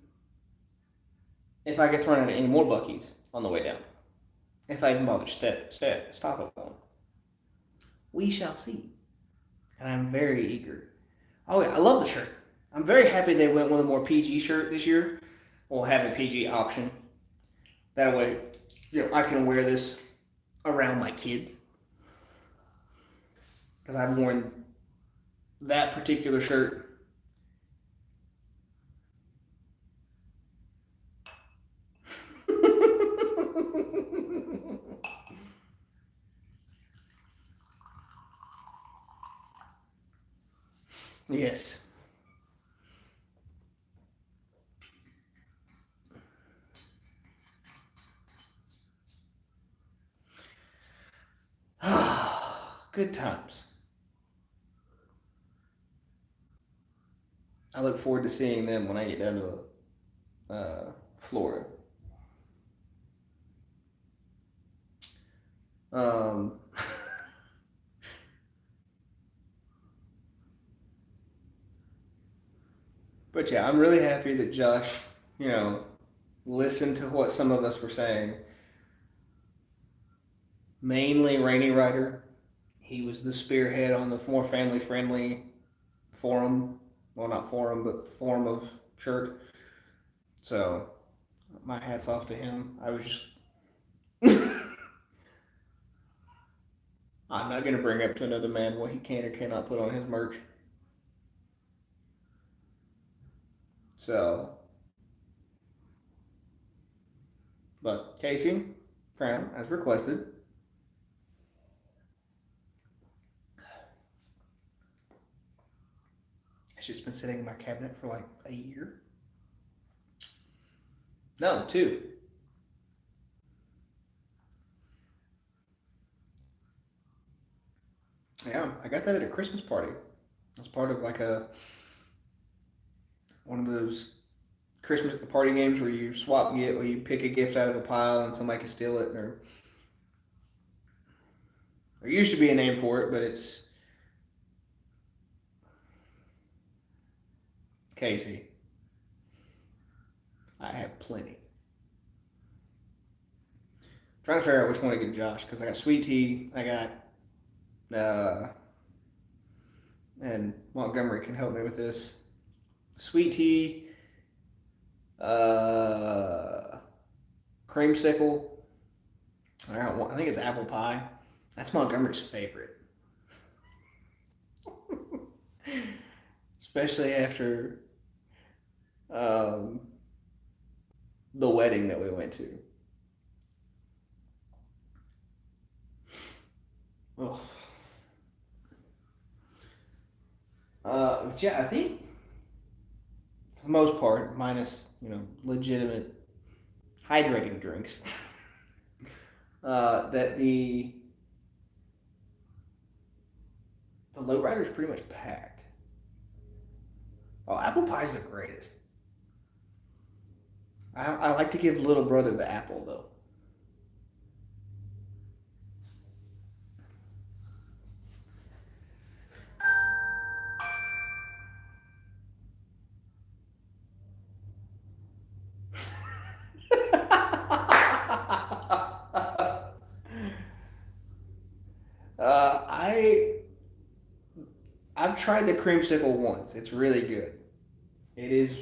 if I get thrown out of any more Buc-ee's on the way down. If I even bother to stop at one. We shall see. And I'm very eager. Oh yeah, I love the shirt. I'm very happy they went with a more PG shirt this year. We'll have a PG option. That way, I can wear this around my kids. Because I've worn that particular shirt yes. Good times. I look forward to seeing them when I get down to Florida. But yeah, I'm really happy that Josh, listened to what some of us were saying. Mainly Rainy Rider. he was the spearhead on the more family friendly forum. Well, not forum, but form of shirt. So my hat's off to him. I was just. I'm not going to bring up to another man what he can or cannot put on his merch. So, but Casey, Crown, as requested, it's just been sitting in my cabinet for like a year. No, two. Yeah, I got that at a Christmas party. It's part of like a one of those Christmas party games where you swap get where you pick a gift out of a pile and somebody can steal it. Or there used to be a name for it, but it's Casey. I have plenty. I'm trying to figure out which one to get Josh because I got sweet tea. I got and Montgomery can help me with this. Sweet tea, uh, creamsicle. I think it's apple pie. That's Montgomery's favorite, especially after um, the wedding that we went to. Oh. Yeah, I think for the most part, minus legitimate hydrating drinks, that the lowrider is pretty much packed. Oh, apple pie is the greatest. I like to give little brother the apple though. I I've tried the creamsicle once. It's really good. It is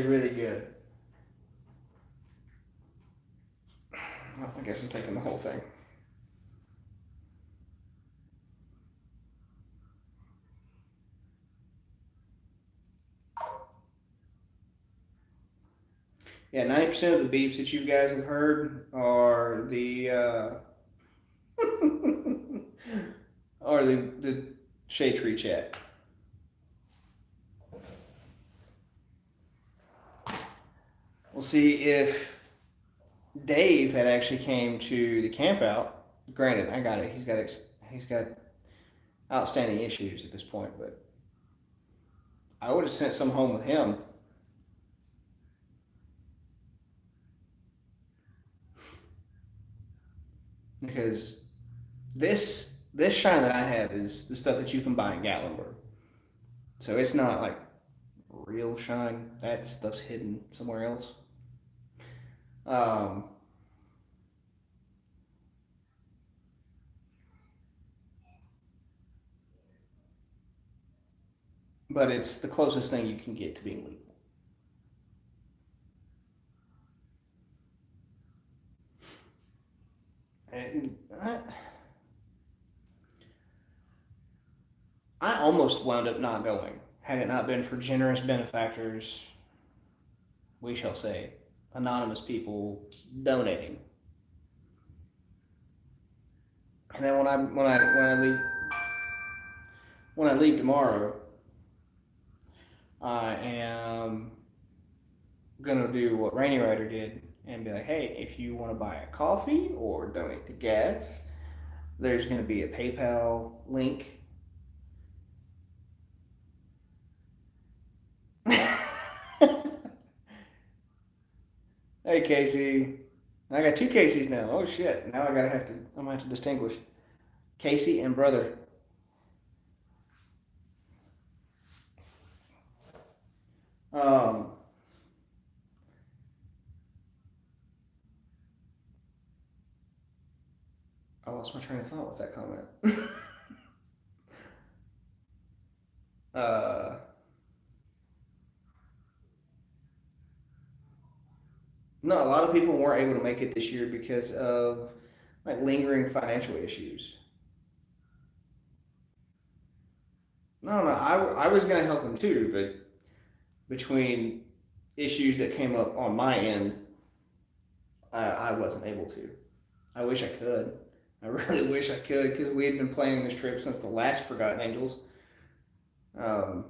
really good. Well, I guess I'm taking the whole thing. Yeah, 90% of the beeps that you guys have heard are the are the shade tree chat. We'll see if Dave had actually came to the campout. Granted, I got it. He's got outstanding issues at this point, but I would have sent some home with him because this shine that I have is the stuff that you can buy in Gatlinburg. So it's not like real shine. That stuff's hidden somewhere else. Um, but it's the closest thing you can get to being legal. And I almost wound up not going had it not been for generous benefactors, we shall say, anonymous people donating. And then when I leave tomorrow, I am gonna do what Rainy Rider did and be like, hey, if you want to buy a coffee or donate to gas, there's gonna be a PayPal link. Hey Casey, I got two Caseys now. Oh shit! Now I'm gonna have to distinguish Casey and brother. Um, I lost my train of thought with that comment. Uh, no, a lot of people weren't able to make it this year because of like lingering financial issues. No, no, I was gonna help them too, but between issues that came up on my end, I wasn't able to. I wish I could. I really wish I could because we had been planning this trip since the last Forgotten Angels. Um,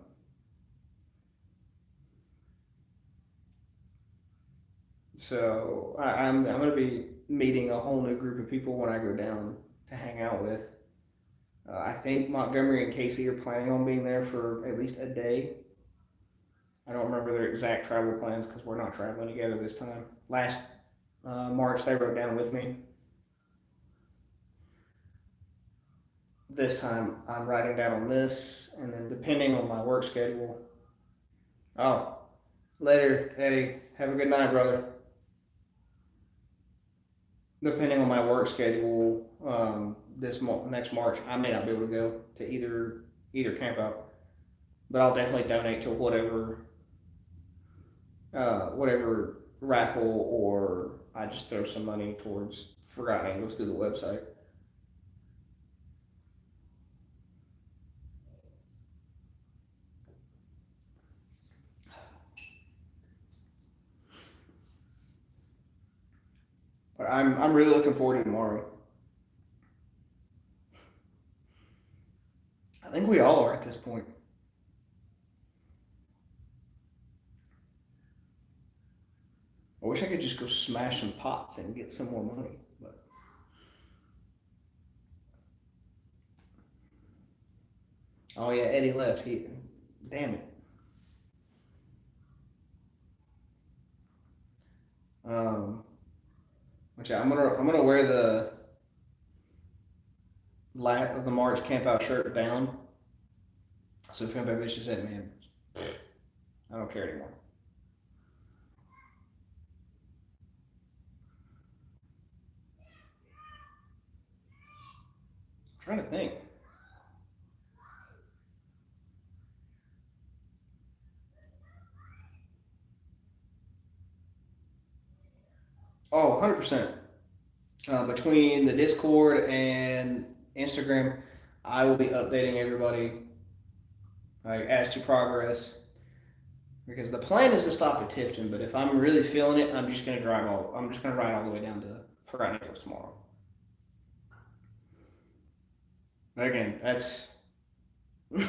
so I'm going to be meeting a whole new group of people when I go down to hang out with. I think Montgomery and Casey are planning on being there for at least a day. I don't remember their exact travel plans because we're not traveling together this time. Last March, they wrote down with me. This time, I'm writing down on this, and then depending on my work schedule. Oh, later, Eddie. Have a good night, brother. Depending on my work schedule, this next March, I may not be able to go to either camp out, but I'll definitely donate to whatever raffle, or I just throw some money towards Forgotten Angels through the website. But I'm really looking forward to tomorrow. I think we all are at this point. I wish I could just go smash some pots and get some more money, but oh yeah, Eddie left. Damn it. Um, which I'm gonna wear the March Campout shirt down. So if anybody bitches at me, I don't care anymore. I'm trying to think. Oh, 100%. Between the Discord and Instagram, I will be updating everybody like as to progress. Because the plan is to stop at Tifton, but if I'm really feeling it, I'm just gonna ride all the way down to Forgotten Hills tomorrow. Again, that's in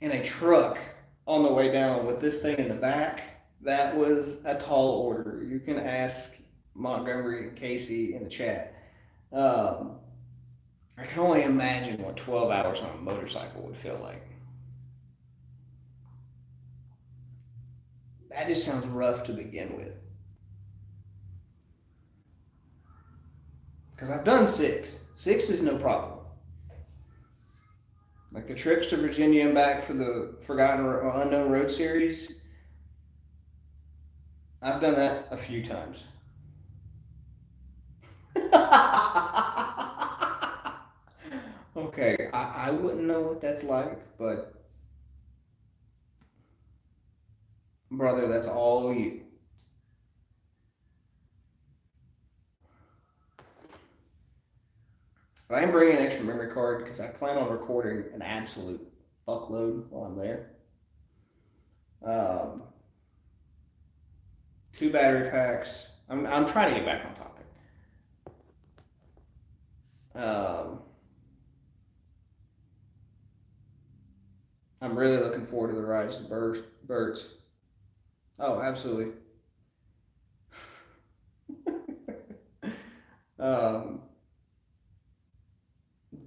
a truck on the way down with this thing in the back. That was a tall order. You can ask Montgomery and Casey in the chat. Um, I can only imagine what 12 hours on a motorcycle would feel like. That just sounds rough to begin with. Because I've done six. Six is no problem. Like the trips to Virginia and back for the Forgotten or Unknown Road series, I've done that a few times. Okay, I wouldn't know what that's like, but brother, that's all you. But I am bringing an extra memory card because I plan on recording an absolute fuckload while I'm there. Um, two battery packs. I'm trying to get back on topic. Um, I'm really looking forward to the Rise of Birds. Oh, absolutely. Um,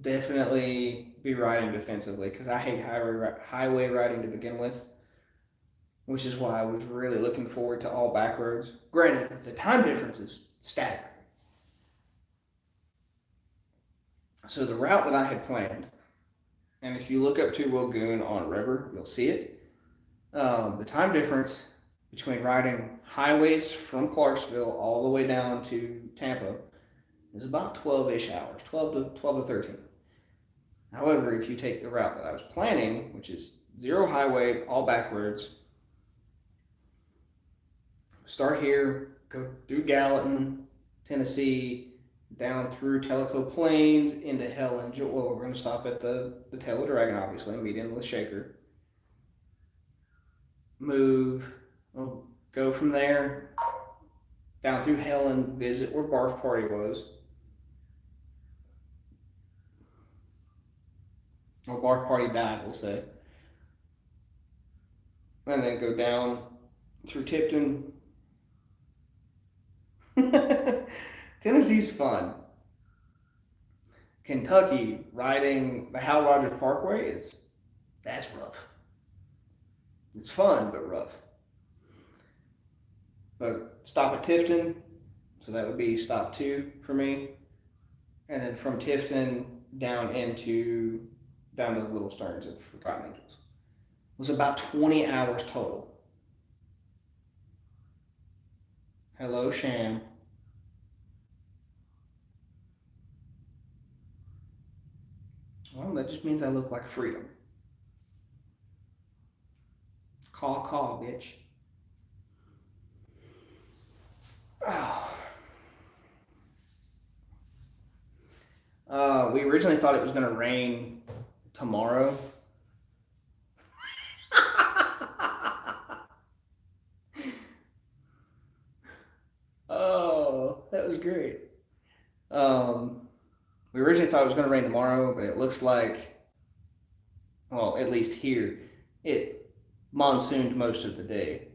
definitely be riding defensively because I hate highway riding to begin with, which is why I was really looking forward to all back roads. Granted, the time difference is staggering. So the route that I had planned, and if you look up to Wogoon on a river, you'll see it. The time difference between riding highways from Clarksville all the way down to Tampa is about 12-ish hours, 12 to 13. However, if you take the route that I was planning, which is zero highway, all back roads, start here, go through Gallatin, Tennessee, down through Tellico Plains into Helen. Well, we're going to stop at the Tail of Dragon, obviously, meet in with Shaker. We'll go from there down through Helen, visit where Barf Party was. Or Barf Party died, we'll say. And then go down through Tipton. Tennessee's fun. Kentucky, riding the Hal Rogers Parkway that's rough. It's fun, but rough. But stop at Tifton, so that would be stop 2 for me. And then from Tifton down to the Little Stearns of Forgotten Angels. It was about 20 hours total. Hello, Sham. Well, that just means I look like freedom. Call, bitch. We originally thought it was going to rain tomorrow. Oh, that was great. We originally thought it was going to rain tomorrow, but it looks like, well, at least here, it monsooned most of the day.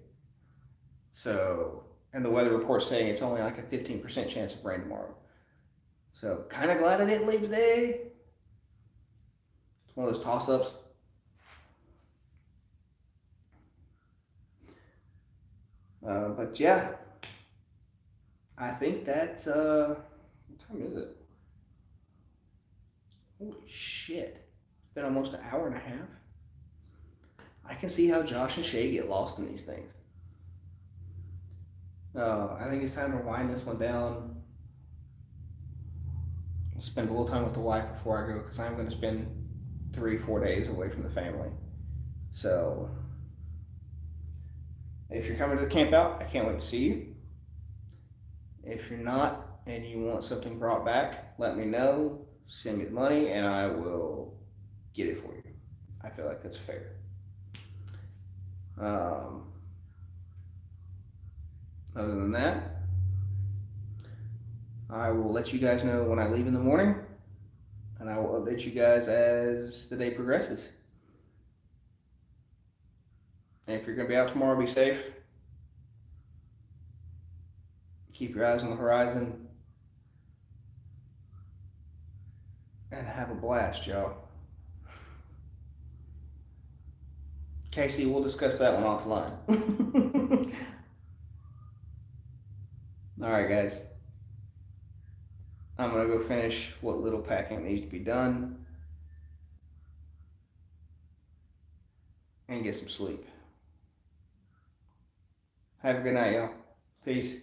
So, and the weather report's saying it's only like a 15% chance of rain tomorrow. So, kind of glad I didn't leave today. It's one of those toss-ups. But yeah, I think that's, what time is it? Holy shit. It's been almost an hour and a half. I can see how Josh and Shay get lost in these things. I think it's time to wind this one down. I'll spend a little time with the wife before I go because I'm going to spend 3-4 days away from the family. So, if you're coming to the Campout, I can't wait to see you. If you're not and you want something brought back, let me know. Send me the money and I will get it for you. I feel like that's fair. Other than that, I will let you guys know when I leave in the morning, and I will update you guys as the day progresses. And if you're going to be out tomorrow, be safe. Keep your eyes on the horizon. And have a blast, y'all. Casey, we'll discuss that one offline. Alright, guys. I'm going to go finish what little packing needs to be done. And get some sleep. Have a good night, y'all. Peace.